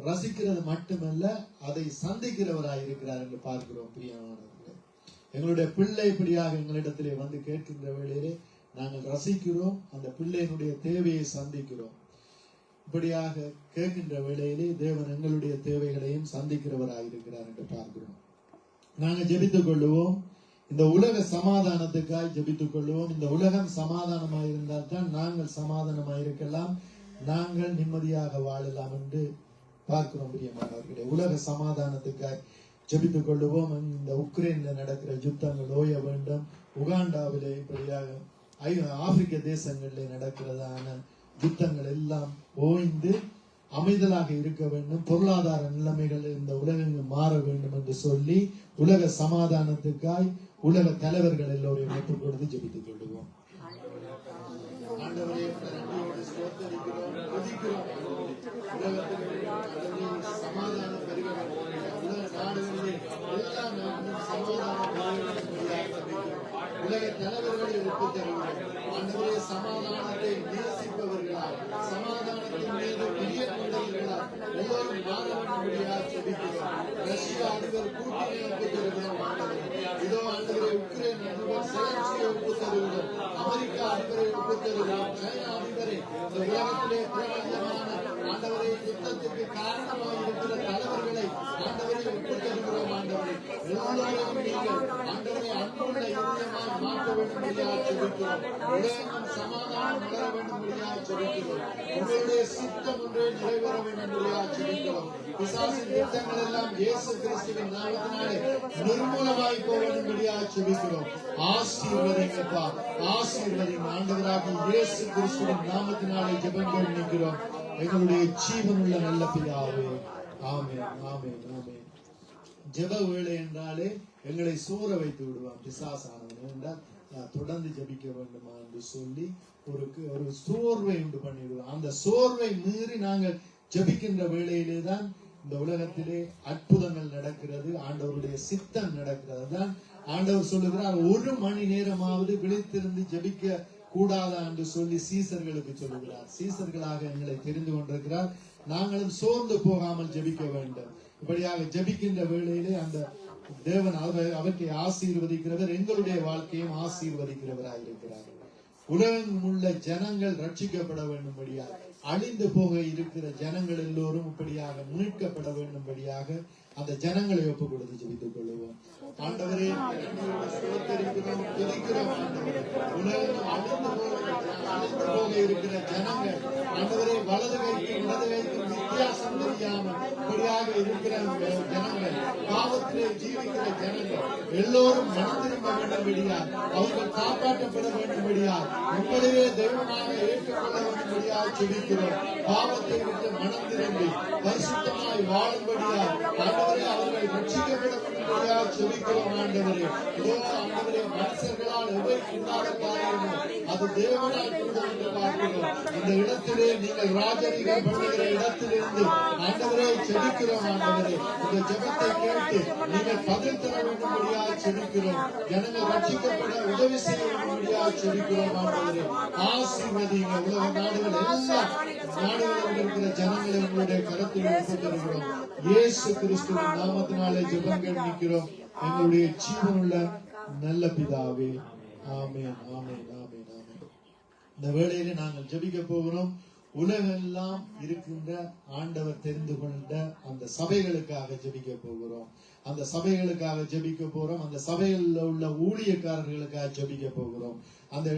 ரசிக்கிறது மட்டுமல்ல, அதை சந்திக்கிறவராயிருக்கிறார் என்று பார்க்கிறோம். பிரியமானவர்களே, எங்களுடைய பிள்ளை இப்படியாக எங்களிடத்திலே வந்து கேட்கின்ற வேளையிலே நாங்கள் ரசிக்கிறோம். அந்த பிள்ளையினுடைய தேவையை சந்திக்கிறோம். இப்படியாக கேட்கின்ற வேளையிலே தேவன் எங்களுடைய தேவைகளையும் சந்திக்கிறவராயிருக்கிறார் என்று பார்க்கிறோம். நாங்கள் ஜெபித்துக் கொள்ளுவோம். இந்த உலக சமாதானத்துக்காய் ஜெபித்துக் கொள்வோம். இந்த உலகம் சமாதானமாயிருந்தால் தான் நாங்கள் சமாதானமாயிருக்கலாம், நாங்கள் நிம்மதியாக வாழலாம் என்று பார்க்கிறோம். பிரியமானவர்களே, உலக சமாதானத்துக்காய் ஜெபித்துக் கொள்ளுவோம். இந்த உக்ரைன்ல நடக்கிற யுத்தங்கள் ஓய வேண்டும். உகாண்டாவிலே இப்படியாக ஆப்பிரிக்க தேசங்களிலே நடக்கிறதான யுத்தங்கள் எல்லாம் ஓய்ந்து அமைதலாக இருக்க வேண்டும், பொருளாதார நிலைமைகள் இந்த உலகெங்கும் மாற வேண்டும் என்று சொல்லி உலக சமாதானத்துக்காய் உலக தலைவர்கள் எல்லோரையும் ஒப்புக் கொடுத்து ஜெபித்துக் கொள்வோம். ஆண்டவரே, நன்றியோடு ஸ்தோத்திரிக்கிறோம், துதிக்கிறோம். உலகத்தில் சமாதானம் பெருக வேண்டும், உலக நாடுகளிலே எல்லா நாட்டிலும் சமாதானம் உலக தலைவர்களை ஒப்புத் தருகிறோம். ஆண்டவரே, சமாதானத்தை நேசிப்பவர்களால், சமாதானத்தின் மீது பிரிய கொண்டவர்களால் எல்லோரும் மாற வேண்டும்படியாக ஜெபிக்கிறோம். ரஷ்யா அதிபர் பூட்டினை ஒப்புத் தருகிறோம். இதோ ஆண்டவரே, உக்ரைன் அதிபர் செலன்ஸ்கியை ஒப்புத் தருகிறோம். அமெரிக்கா அதிபரை ஒப்புத் தருகிறோம். சைனா அதிபரை, இந்த உலகத்திலே பிரபஞ்சமான ஆண்டவரே யுத்தத்துக்கு காரணமாக இருக்கிற தலைவர்களை ஆண்டவரை ஒப்புத் தருகிறோம். ஆண்டவரை எல்லோரையும் நீங்கள் ஆண்டவரை அன்புள்ள இதயமாய் மாற்ற வேண்டும்படியாக ஜெபிக்கிறோம். உலகம் சமாதானம் வளர வேண்டும்படியாக ஜெபிக்கிறோம். உங்களுடைய சித்தம் ஒன்றே நிறைவேற வேண்டும்படியாக ஜெபிக்கிறோம். பிசாசின் திட்டங்கள் எல்லாம் இயேசு கிறிஸ்துவின் நாமத்தினாலே நிர்மூலமாய் போக வேண்டும்படியாக ஜெபிக்கிறோம். ஆசீர்வதிங்கப்பா, ஆசீர்வதிங்க. ஆண்டவராகிய இயேசு கிறிஸ்துவின் நாமத்தினாலே ஜெபங்கள் நிற்கிறோம் எங்களுடைய ஜீவனுள்ள நல்ல பிதாவே. ஆமென், ஆமென், ஆமென். ஜெப வேளை என்றாலே எங்களை சோர வைத்து விடுவான் பிசாசானவன். என்றால் தொடர்ந்து ஜபிக்க வேண்டுமா என்று சொல்லி ஒரு சோர்வை உண்டு பண்ணிவிடுவான். அந்த சோர்வை மீறி நாங்கள் ஜபிக்கின்ற வேளையிலே தான் இந்த உலகத்திலே அற்புதங்கள் நடக்கிறது, ஆண்டவருடைய சித்தம் நடக்கிறது. தான் ஆண்டவர் சொல்லுகிறார், 1 மணி நேரமாவது விழித்திருந்து ஜபிக்க கூடாதா என்று சொல்லி சீசர்களுக்கு சொல்லுகிறார். சீசர்களாக எங்களை தெரிந்து கொண்டிருக்கிறார். நாங்களும் சோர்ந்து போகாமல் ஜபிக்க வேண்டும். இப்படியாக ஜபிக்கின்ற வேளையிலே அந்த தேவன் அவற்றை ஆசீர்வதிக்கிறவர், எங்களுடைய வாழ்க்கையும் ஆசீர்வதிக்கிறவராய் இருக்கிறார். உலகம் உள்ள ஜனங்கள் ரட்சிக்கப்பட வேண்டும்படியாக, அழிந்து போக இருக்கிற ஜனங்கள் எல்லோரும் இப்படியாக மீட்கப்பட வேண்டும்படியாக அந்த ஜனங்களை ஒப்பு கொடுத்து ஜெபித்துக் கொள்வோம். ஆண்டவரே, ஸ்தோத்திரிக்கிறோம், துதிக்கிறோம். ஆண்டவரே, உலகம் அழிந்து போக இருக்கிற ஜனங்கள் ஆண்டவரே, வலது கைக்கு வித்தியாசம் தெரியாமல் இப்படியாக இருக்கிற ஜனங்கள், பாவத்திலே ஜீவிக்கிற ஜனங்கள் எல்லோரும் மனம் திரும்ப வேண்டும்படியால், அவர்கள் காப்பாற்றப்பட வேண்டும்படியால், உங்களையே தெய்வமாக ஏற்றுக்கொள்ள வேண்டும்படியாக ஜெபிக்கிறோம். பாவத்தை விட்டு மனம் திரும்பி பரிசுத்தமாய் வாழும்படியால் ஆண்டவரே அவர்கள் ரட்சிக்கப்பட வேண்டும்படியாக ஜெபிக்கிறோம். ஆண்டவரே, இதோ ஆண்டவரே, மனுஷர்களால் எவைக்கு உண்டான காரியமோ அது தேவனால் கூடும் என்று பார்க்கிறோம். இந்த இடத்திலே நீங்கள் ராஜரீகம் பண்ணுகிற இடத்திலிருந்து ஆண்டவரே ஜெபிக்கிறோம். ஆண்டவரே, இந்த ஜெபத்தை கேட்டு நீங்கள் பதில் தர வேண்டும்படியாக ஜெபிக்கிறோம். ஜனங்கள் ரட்சிக்கப்பட உதவி செய்ய வேண்டும்படியாக ஜெபிக்கிறோம். ஆண்டவரே, ஆசீர்வதிங்க. உலக நாடுகள் எல்லா நாடுகளில் இருக்கிற ஜனங்களை உங்களுடைய கருத்தில் ஒப்புக்கொள்கிறோம். இயேசு கிறிஸ்துவின் நாமத்தினாலே ஜெபங்கள் நிற்கிறோம் எங்களுடைய ஜீவனுள்ள நல்ல பிதாவே. ஆமென், ஆமென், ஆமென், ஆமென். இந்த வேளையிலே நாங்கள் ஜெபிக்க போகிறோம். உலகெல்லாம் இருக்கின்ற ஆண்டவர் தெரிந்து கொண்ட அந்த சபைகளுக்காக ஜெபிக்க போகிறோம். அந்த சபைகளுக்காக ஜெபிக்க போறோம். அந்த சபைகளில் உள்ள ஊழியக்காரர்களுக்காக ஜெபிக்க போகிறோம். அந்த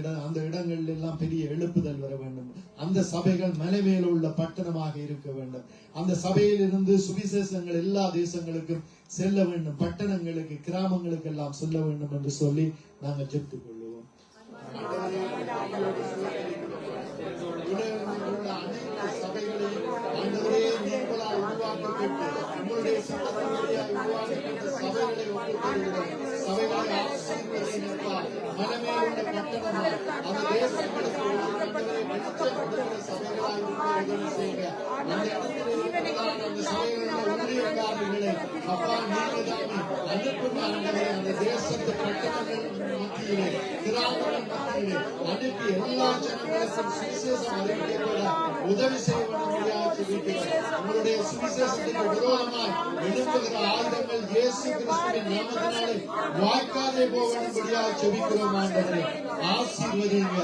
இடங்களில் எல்லாம் பெரிய எழுப்புதல் வர வேண்டும். அந்த சபைகள் மலை மேல உள்ள பட்டணமாக இருக்க வேண்டும். அந்த சபையிலிருந்து சுவிசேஷங்கள் எல்லா தேசங்களுக்கும் செல்ல வேண்டும். பட்டணங்களுக்கு, கிராமங்களுக்கு எல்லாம் செல்ல வேண்டும் என்று சொல்லி நாங்கள் ஜெபித்துக் கொள்வோம். அனைத்து சபைகளையும் ஆண்டவரே நீங்களால் உருவாக்கப்பட்டு உங்களுடைய சட்டத்தின்படியாக உருவாக்கப்பட்ட சபைகளை ஒப்புக்கொள்கிறோம். சபைகளை ஆசீர்வதிப்பார். மனமே உள்ள பட்டணமாய் அந்த தேசங்களுக்கு ஆண்டவரே வெளிச்சம் கொடுக்கிற சபைகளாய் உதவி செய்ய அந்த இடத்திலே அந்த சபைகளில் ஊழியக்காரர்களை அப்பா நீங்கள் தானே அனுப்பும். ஆண்டவரே, அந்த தேசத்து பட்டணங்கள் மத்தியிலே, கிராமங்கள் மத்தியிலே அனுப்பி எல்லா ஜனங்களுக்கும் சுவிசேஷம் அறிவிக்கப்பட உதவி செய்ய வேண்டும்படியாக ஜெபிக்கிறோம். உங்களுடைய சுவிசேஷத்துக்கு விரோதமாய் எழும்புகிற ஆயுதங்கள் இயேசு கிறிஸ்துவின் நாமத்தினாலே வாய்க்காதே போக வேண்டும்படியாக ஜெபிக்கிறோம். ஆண்டவரே, ஆசீர்வதிங்க,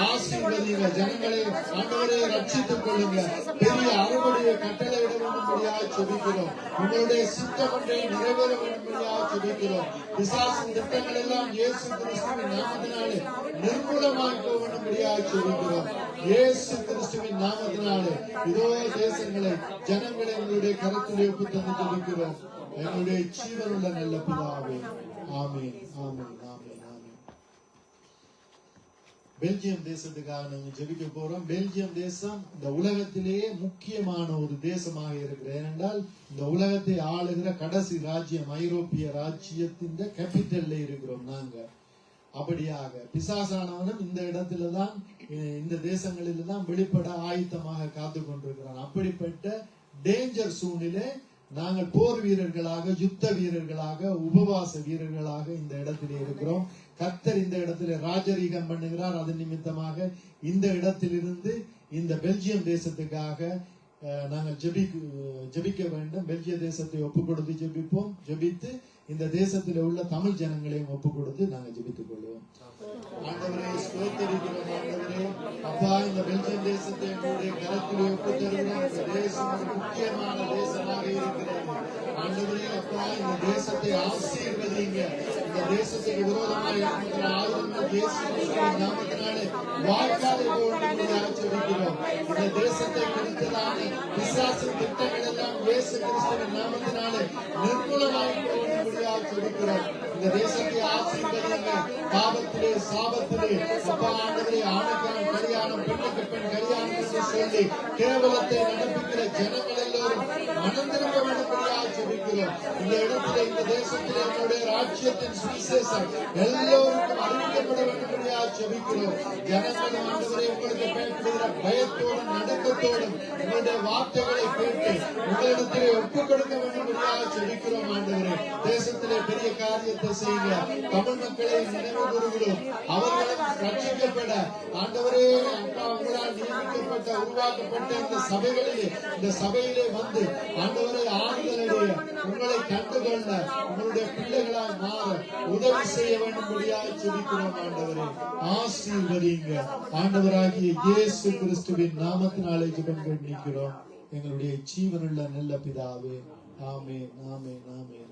ஆசீர்வதிங்க. ஜனங்களை ஆண்டவரே ரட்சித்துக் கொள்ளுங்க. பெரிய அறுவடையை கட்டளையிட வேண்டும்படியாக ஜெபிக்கிறோம். உங்களுடைய சித்தம் ஒன்றை நிறைவேற வேண்டும்படியாக ஜெபிக்கிறோம். பிசாசின் திட்டங்கள் எல்லாம் இயேசு கிறிஸ்துவின் நாமத்தினாலே நிர்மூலமாய் போக வேண்டும்படியாக ஜெபிக்கிறோம். இயேசு கிறிஸ்துவின் நாமத்தினாலே இதோ தேசங்களை, ஜனங்களை எங்களுடைய கருத்திலே ஒப்புத்தந்து ஜெபிக்கிறோம். எங்களுடைய ஜீவனுள்ள நல்ல பிதாவே. ஆமென், ஆமென், ஆமென், ஆமென். பெல்ஜியம் தேசத்துக்காக நாங்க ஜெபிக்க போறோம். பெல்ஜியம் தேசம் இந்த உலகத்திலேயே முக்கியமான ஒரு தேசமாக இருக்கிறது. ஏனென்றால் இந்த உலகத்தை ஆளுகிற கடைசி ராஜ்யம், ஐரோப்பிய ராஜ்யத்தின் கேபிட்டல்ல இருக்கிறோம் நாங்க. அப்படியாக பிசாசானவனும் இந்த இடத்துலதான், இந்த தேசங்களில்தான் வெளிப்பட ஆயத்தமாக காத்து கொண்டிருக்கிறான். அப்படிப்பட்ட டேஞ்சர் சூழ்நிலை நாங்கள் போர் வீரர்களாக, யுத்த வீரர்களாக, உபவாச வீரர்களாக இந்த இடத்திலே இருக்கிறோம். கர்த்தர் இந்த இடத்திலே ராஜரீகம் பண்ணுகிறார். அதன் நிமித்தமாக இந்த இடத்திலிருந்து இந்த பெல்ஜியம் தேசத்துக்காக நாங்கள் ஜெபிக்க வேண்டும். பெல்ஜிய தேசத்தை ஒப்பு கொடுத்து ஜெபிப்போம். ஜெபித்து இந்த தேசத்தில் உள்ள தமிழ் ஜனங்களையும் ஒப்பு கொடுத்து நாங்கள் ஜெபித்துக் கொள்வோம். ஆண்டவரே, ஸ்தோத்திரிக்கிறோம். ஆண்டவரே, அப்பா, இந்த பெல்ஜியம் தேசத்தை எங்களுடைய கரத்திலே ஒப்பு தருகிறோம். இந்த தேசம் ஒரு முக்கியமான தேசமாக இருக்கிறது. ஆண்டவரே, அப்பா, இந்த தேசத்தை ஆசீர்வதிங்க. இந்த தேசத்துக்கு விரோதமாக இருக்கிற ஆயுதங்கள் இயேசுவின் நாமத்தினாலே வாய்க்காலை போடும்படியாக ஜெபிக்கிறோம். இந்த தேசத்தை குறித்ததான பிசாசின் திட்டங்கள் எல்லாம் இயேசு கிறிஸ்துவின் நாமத்தினாலே நிர்மூலமாய் போடும்படியாக ஜெபிக்கிறோம். இந்த தேசத்தை ஆசீர்வதிங்க. பாவத்திலே, சாபத்திலே, அப்பா ஆண்டவரே, ஆணுக்கான கல்யாணம், பெண்ணுக்கு பெண் கல்யாணம் என்று சொல்லி கேவலத்தை நடப்பிக்கிற ஜனங்கள் எல்லோரும் மனம் திரும்ப வேண்டும்படியாக ஜெபிக்கிறோம். இந்த இடத்திலே, இந்த தேசத்திலே என்னுடைய ராஜ்யத்தின் சுவிசேஷம் எல்லோருக்கும் அறிவிக்கப்பட வேண்டும்படியாக ஜெபிக்கிறோம். ஜனங்கள் ஆண்டவரே உங்களுக்கு பயப்படுகிற பயத்தோடும் நடுக்கத்தோடும் உங்களுடைய வார்த்தைகளை கேட்டு உங்களிடத்திலே ஒப்புக் கொடுக்க வேண்டும்படியாக ஜெபிக்கிறோம். ஆண்டவரே, தேசத்திலே பெரிய காரியத்தை செய்யுங்க. தமிழ் மக்களை நினைவு கூறுகிறோம். அவர்களும் ரட்சிக்கப்பட ஆண்டவரே, அப்பா, உங்களால் நியமிக்கப்பட்ட உருவாக்கப்பட்ட இந்த சபையிலே வந்து ஆண்டவரை ஆறுதலடைய, உங்களை கண்டுகொள்ள, உங்களுடைய பிள்ளைகளால் மாற உதவி செய்ய வேண்டும்படியாக ஜெபிக்கிறோம். ஆண்டவரே, ஆசீர்வதிங்க. ஆண்டவராகிய இயேசு கிறிஸ்துவின் நாமத்தினாலே ஜெபம் பண்ணிக்கிறோம் எங்களுடைய ஜீவனுள்ள நல்ல பிதாவே. ஆமென், ஆமென், ஆமென்.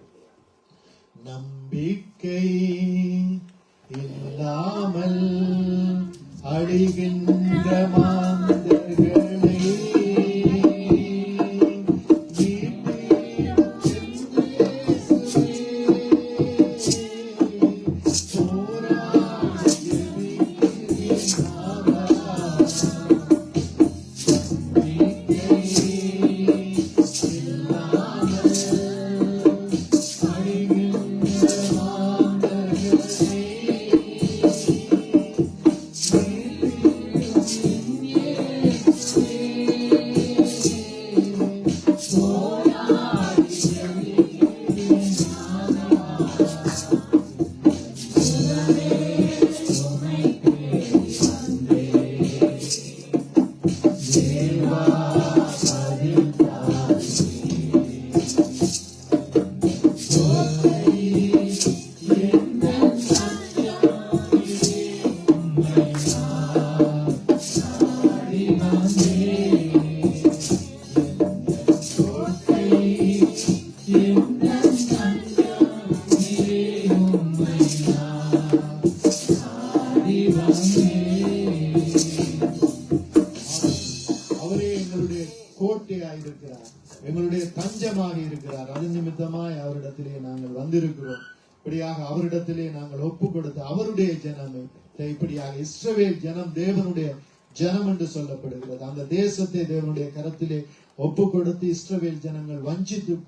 நம்பிக்கை இல்லாமல் அழிகின்ற மாந்தர்களை எங்களுடைய தஞ்சமாக இருக்கிறார். அது நிமித்தமாய் அவரிடத்திலே நாங்கள் வந்திருக்கிறோம். இப்படியாக அவரிடத்திலே நாங்கள் ஒப்பு கொடுத்து அவருடைய ஜனமே, இப்படியாக இஸ்ரவேல் ஜனம் தேவனுடைய ஜனம் என்று சொல்லப்படுகிறது. அந்த தேசத்தை தேவனுடைய கரத்திலே ஒப்பு கொடுத்து இஸ்ரவேல் ஜனங்கள்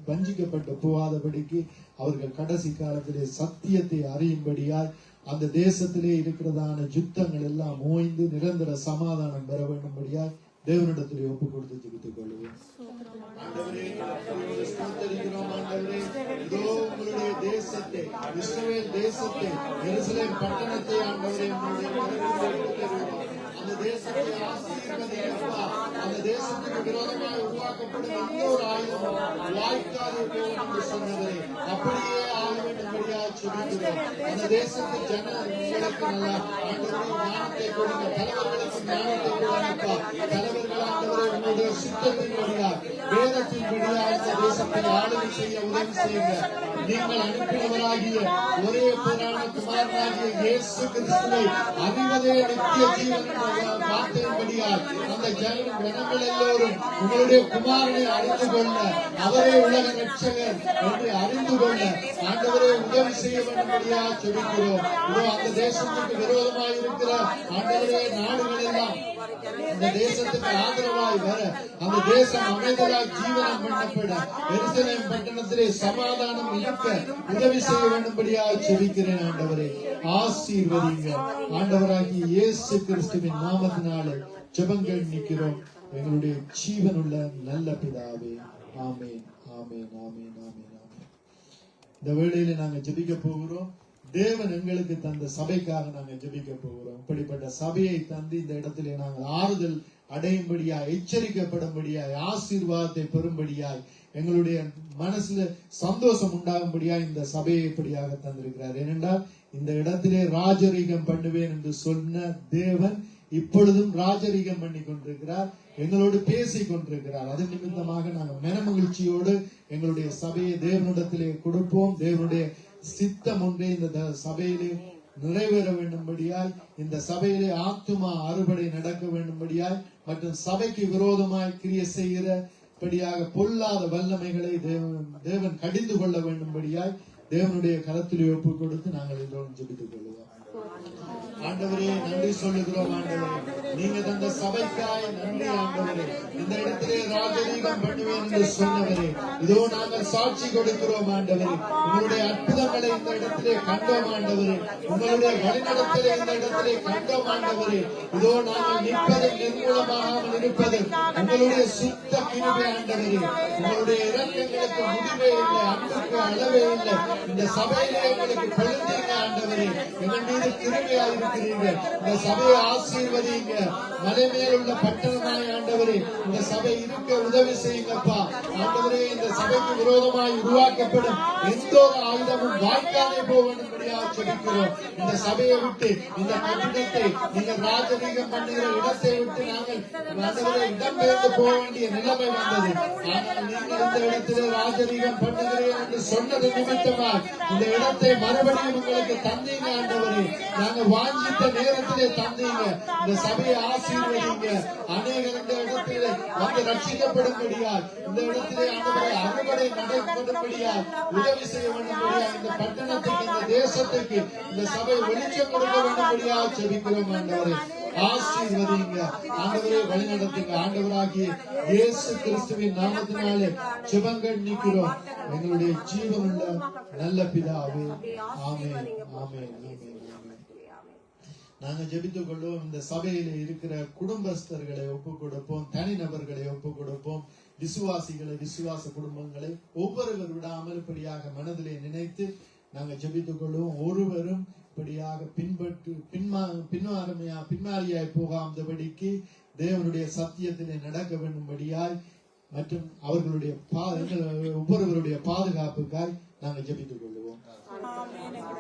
வஞ்சிக்கப்பட்டு போகாதபடிக்கு அவர்கள் கடைசி காலத்திலே சத்தியத்தை அறியும்படியாய் அந்த தேசத்திலே இருக்கிறதான யுத்தங்கள் எல்லாம் ஓய்ந்து நிரந்தர சமாதானம் பெற வேண்டும்படியாய் தேவனிடத்திலே ஒப்பு கொடுத்து ஜெபித்துக் கொள்வோம். ஆண்டவரே, ஸ்தோத்திரிக்கிறோம். ஆண்டவரே, இதோ உங்களுடைய தேசத்தை, இஸ்ரவேல் தேசத்தை, எருசலேம் பட்டணத்தை ஆண்டவரே உங்களுடைய கரத்திலே ஒப்புக்கொடுக்கிறோம். அந்த தேசத்தை ஆசீர்வதிக்கப்பா. அந்த தேசத்துக்கு விரோதமாக உருவாக்கப்படும் இன்னொரு ஆயுதம் வாய்க்காது போகும் என்று சொன்னவரே, அப்படியே ஆக வேண்டும்படியாக ஜெபிக்கிறோம். அந்த தேசத்து ஜனங்களுக்கு நல்லா ஆண்டவரே ஞானத்தை கொடுங்க. தலைவர்களுக்கு ஞானத்தை கொடுங்கப்பா. தலைவர்கள் ஆண்டவரே உங்களுடைய சித்தத்தின் வழியாக வேதத்தின்படியாக இந்த தேசத்தை ஆளுகை செய்ய உதவி செய்யுங்க. நீங்கள் அனுப்பினவராகிய ஒரே புராண குமாரனாகிய இயேசு கிறிஸ்துவை அறிவதே நித்திய ஜீவன் என்ற வார்த்தையின்படியால் அந்த ஜனங்கள் எல்லோரும் உங்களுடைய குமாரனை அறிந்து கொள்ள, அவரே உலக ரட்சகர் என்று அறிந்து கொள்ள ஆண்டவரே உதவி செய்ய வேண்டும்படியாக ஜெபிக்கிறோம். இதோ அந்த தேசத்துக்கு விரோதமாக இருக்கிற ஆண்டவரே நாடுகள் எல்லாம் இந்த தேசத்துக்கு ஆதரவாய் வர, அந்த தேசம் அமைதலாய் ஜீவனம் பண்ணப்பட, எருசலேம் பட்டணத்திலே சமாதானம் இருக்க உதவி செய்ய வேண்டும்படியாக ஜெபிக்கிறேன். ஆண்டவரே ஆசீர்வதிங்க. ஆண்டவராகிய இயேசு கிறிஸ்துவின் நாமத்தினாலே ஜெபங்கள் நிற்கிறோம் எங்களுடைய ஜீவனுள்ள நல்ல பிதாவே. ஆமென், ஆமென், ஆமென், ஆமென், ஆமென். இந்த வேளையில நாங்க ஜெபிக்க போகிறோம். தேவன் எங்களுக்கு தந்த சபைக்காக நாங்க ஜெபிக்க போகிறோம். இப்படிப்பட்ட சபையை தந்து இந்த இடத்திலே நாங்கள் ஆறுதல் அடையும்படியாய், எச்சரிக்கப்படும்படியாய், ஆசீர்வாதத்தை பெறும்படியாய், எங்களுடைய மனசுல சந்தோஷம் உண்டாகும்படியாய் இந்த சபையை இப்படியாக தந்திருக்கிறார். ஏனென்றால் இந்த இடத்திலே ராஜரீகம் பண்ணுவேன் என்று சொன்ன தேவன் இப்பொழுதும் ராஜரீகம் பண்ணி கொண்டிருக்கிறார், எங்களோடு பேசிக் கொண்டிருக்கிறார். அது நிமித்தமாக நாங்கள் மனமகிழ்ச்சியோடு எங்களுடைய சபையை தேவனிடத்திலே கொடுப்போம். தேவனுடைய சித்தம் ஒன்றே இந்த சபையிலே நிறைவேற வேண்டும்படியாய், இந்த சபையிலே ஆத்துமா அறுவடை நடக்க வேண்டும்படியாய், மற்றும் சபைக்கு விரோதமாய் கிரியை செய்கிறபடியாக பொல்லாத வல்லமைகளை தேவன் கடிந்து கொள்ள வேண்டும்படியாய் தேவனுடைய கரத்திலே ஒப்பு கொடுத்து நாங்கள் எல்லோரும் ஜெபித்துக் கொள்வோம். ஆண்டவரே நன்றி சொல்லுகிறோம். ஆண்டவரே நீங்க தந்த சபைக்காய் நன்றி. ஆண்டவரே இந்த இடத்திலே ராஜரீகம் பண்ணுவேன் என்று சொன்னவரே, இதோ நாங்கள் சாட்சி கொடுக்கிறோம். ஆண்டவரே உங்களுடைய அற்புதங்களை இந்த இடத்திலே கண்டோம். ஆண்டவரே உங்களுடைய வழிநடத்தலை இந்த இடத்திலே கண்டோம். ஆண்டவரே இதோ நாங்கள் நிற்பது நிர்மூலமாகாமல் இருப்பது உங்களுடைய சுத்த கிருபை. ஆண்டவரே உங்களுடைய இரக்கங்களுக்கு முடிவே இல்லை, அன்புக்கு அளவே இல்லை. இந்த சபையிலே எங்களுக்கு பொழுந்தீங்க. ஆண்டவரே எங்கள் மீது கிருபையாக இருக்கிறீர்கள். இந்த சபையை ஆசீர்வதிங்க. மலை மேல் உள்ள பட்டணமாய் ஆண்டவரே இந்த சபை இருக்க உதவி செய்யுங்கப்பா. ஆண்டவரே இந்த சபைக்கு விரோதமாய் உருவாக்கப்படும் எந்த ஒரு ஆயுதமும் வாய்க்காதே போக வேண்டும்படியாக ஜெபிக்கிறோம். இந்த சபையை விட்டு, இந்த கட்டிடத்தை, நீங்க ராஜரீகம் பண்ணுகிற இடத்தை விட்டு நாங்கள் ஆண்டவரே இடம்பெயர்ந்து போக வேண்டிய நிலைமை வந்தது. ஆனால் நீங்கள் இந்த இடத்திலே ராஜரீகம் பண்ணுகிறேன் என்று சொன்னது நிமித்தமாக இந்த இடத்தை மறுபடியும் உங்களுக்கு தந்தீங்க. ஆண்டவரே நாங்கள் வாஞ்சித்த நேரத்திலே தந்தீங்க. இந்த சபையை ஆசீர்வதிங்க. அநேகர் இந்த இடத்திலே வந்து ரட்சிக்கப்படும்படியால், இந்த இடத்திலே ஆண்டவரே அறுவடை நடைபெறும்படியால் உதவி செய்ய வேண்டும்படியால், இந்த பட்டணத்துக்கு, இந்த தேசத்துக்கு இந்த சபை வெளிச்சம் கொடுக்க வேண்டும்படியாக ஜெபிக்கிறோம். ஆண்டவரே ஆசீர்வதிங்க. ஆண்டவரே வழிநடத்துங்க. ஆண்டவராகிய இயேசு கிறிஸ்துவின் நாமத்தினாலே ஜெபங்கள் நிற்கிறோம் எங்களுடைய ஜீவனுள்ள நல்ல பிதாவே. ஆமென், ஆமென், ஆமென். நாங்க ஜெபித்துக் கொள்வோம். இந்த சபையில இருக்கிற குடும்பஸ்தர்களை ஒப்புக் கொடுப்போம், தனிநபர்களை ஒப்புக் கொடுப்போம், விசுவாசிகளை, விசுவாச குடும்பங்களை ஒவ்வொருவர் விடாமல் இப்படியாக மனதிலே நினைத்து நாங்க ஜெபித்துக் கொள்வோம். ஒருவரும் இப்படியாக பின்மாறியாய் போகாதபடிக்கு தேவனுடைய சத்தியத்திலே நடக்க வேண்டும்படியாய், மற்றும் அவர்களுடைய ஒவ்வொருவருடைய பாதுகாப்புக்காய் நாங்கள் ஜெபித்துக் கொள்வோம்.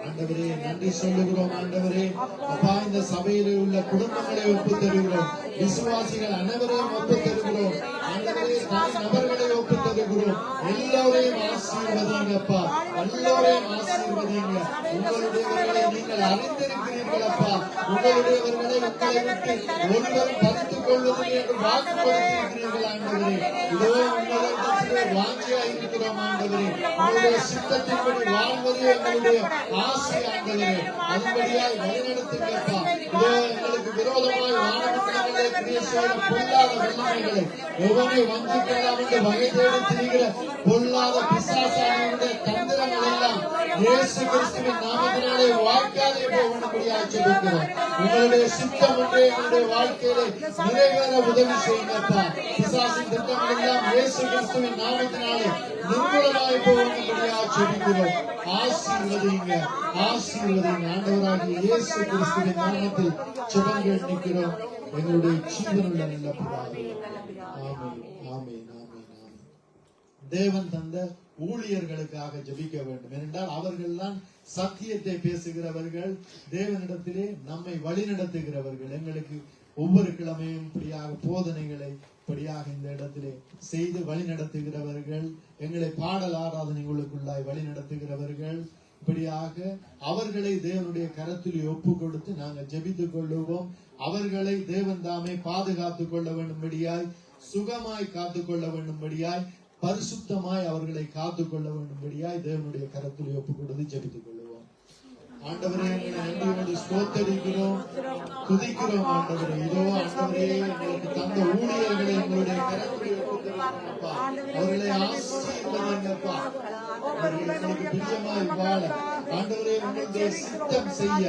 ஆண்டவரே நன்றி சொல்லுகிறோம். ஆண்டவரே அப்பா இந்த சபையிலே உள்ள குடும்பங்களை ஒப்பு தருகிறோம், விசுவாசிகள் அனைவரையும் ஒப்பு தருகிறோம். ஆண்டவரே நபர்களை ஒப்பு தருகிறோம். எல்லோரையும் ஆசீர்வதிங்கப்பா, எல்லோரையும் ஆசீர்வதிங்க. உங்களுடையவர்களை நீங்கள் அறிந்திருக்கிறீர்கள் அப்பா. உங்களுடையவர்களை உங்களை விட்டு ஒருவரும் பறித்துக் கொள்வதில்லை என்று வாக்கு கொடுத்திருக்கிறீர்கள். ஆண்டவரே இதோ உங்களிடத்திலே வாஞ்சியா இருக்கிறோம். ஆண்டவரே உங்களுடைய சித்தத்தின்படி வாழ்வது எங்களுடைய ஆசை. ஆண்டவரே அதுபடியாய் வழிநடத்துங்கப்பா. இதோ எங்களுக்கு விரோதமாய் வானமண்டலங்களே கிரியை செய்கிற பொல்லாத வல்லமைகளை, எவனை வஞ்சிக்கலாம் என்று வகை தேடி திரிகிற பொல்லாத பிசாசானவருடைய தந்திரங்கள் எல்லாம் இயேசு கிறிஸ்துவின் நாமத்தினாலே வாய்க்காதே போகும்படியாக ஜெபிக்கிறோம். உங்களுடைய சித்தம் ஒன்றே எங்களுடைய வாழ்க்கையிலே நிறைவேற உதவி செய்யுங்கப்பா. பிசாசின் திட்டங்கள் எல்லாம் இயேசு கிறிஸ்துவின் நாமத்தினாலே நிர்மூலமாய் போகும்படியாக ஜெபிக்கிறோம். ஆசீர்வதிங்க, ஆசீர்வதிங்க. ஆண்டவராகிய இயேசு கிறிஸ்துவின் நாமத்தில் ஜெபங்கள் நிற்கிறோம் எங்களுடைய ஜீவனுள்ள நல்ல பிதாவே. ஆமென், ஆமென், ஆமென், ஆமென். தேவன் தந்த ஊழியர்களுக்காக ஜெபிக்க வேண்டும். ஏனென்றால் அவர்கள் தான் சத்தியத்தை பேசுகிறவர்கள், தேவனிடத்திலே நம்மை வழி நடத்துகிறவர்கள். எங்களுக்கு ஒவ்வொரு கிழமையும் இப்படியாக போதனைகளை இப்படியாக இந்த இடத்திலே செய்து வழி நடத்துகிறவர்கள், எங்களை பாடல் ஆராதனைகளுக்குள்ளாய் வழி நடத்துகிறவர்கள், இப்படியாக அவர்களை தேவனுடைய கரத்தில் ஒப்பு கொடுத்து நாங்கள் ஜெபித்துக் கொள்ளுவோம். அவர்களை தேவன் தாமே பாதுகாத்துக் கொள்ள வேண்டும்படியாய், சுகமாய் காத்துக்கொள்ள வேண்டும்படியாய், பரிசுத்தமாய் அவர்களை காத்துக்கொள்ள வேண்டும்படியாய் தேவனுடைய கரத்தில் ஒப்பு கொடுத்து ஜெபித்துக் கொள்ளுவோம். ஆண்டவரே, நன்றியோடு ஸ்தோத்தரிக்கிறோம், துதிக்கிறோம். ஆண்டவரே, இதோ ஆண்டவரே, எங்களுக்கு தந்த ஊழியர்களை எங்களுடைய கரத்தில் ஒப்பு கொடுக்கிறோம். அவர்களை ஆசீர்வதிங்கப்பா. அவர்களுக்கு பிரியமாய் வாழ ஆண்டவரே, உங்களுடைய சித்தம் செய்ய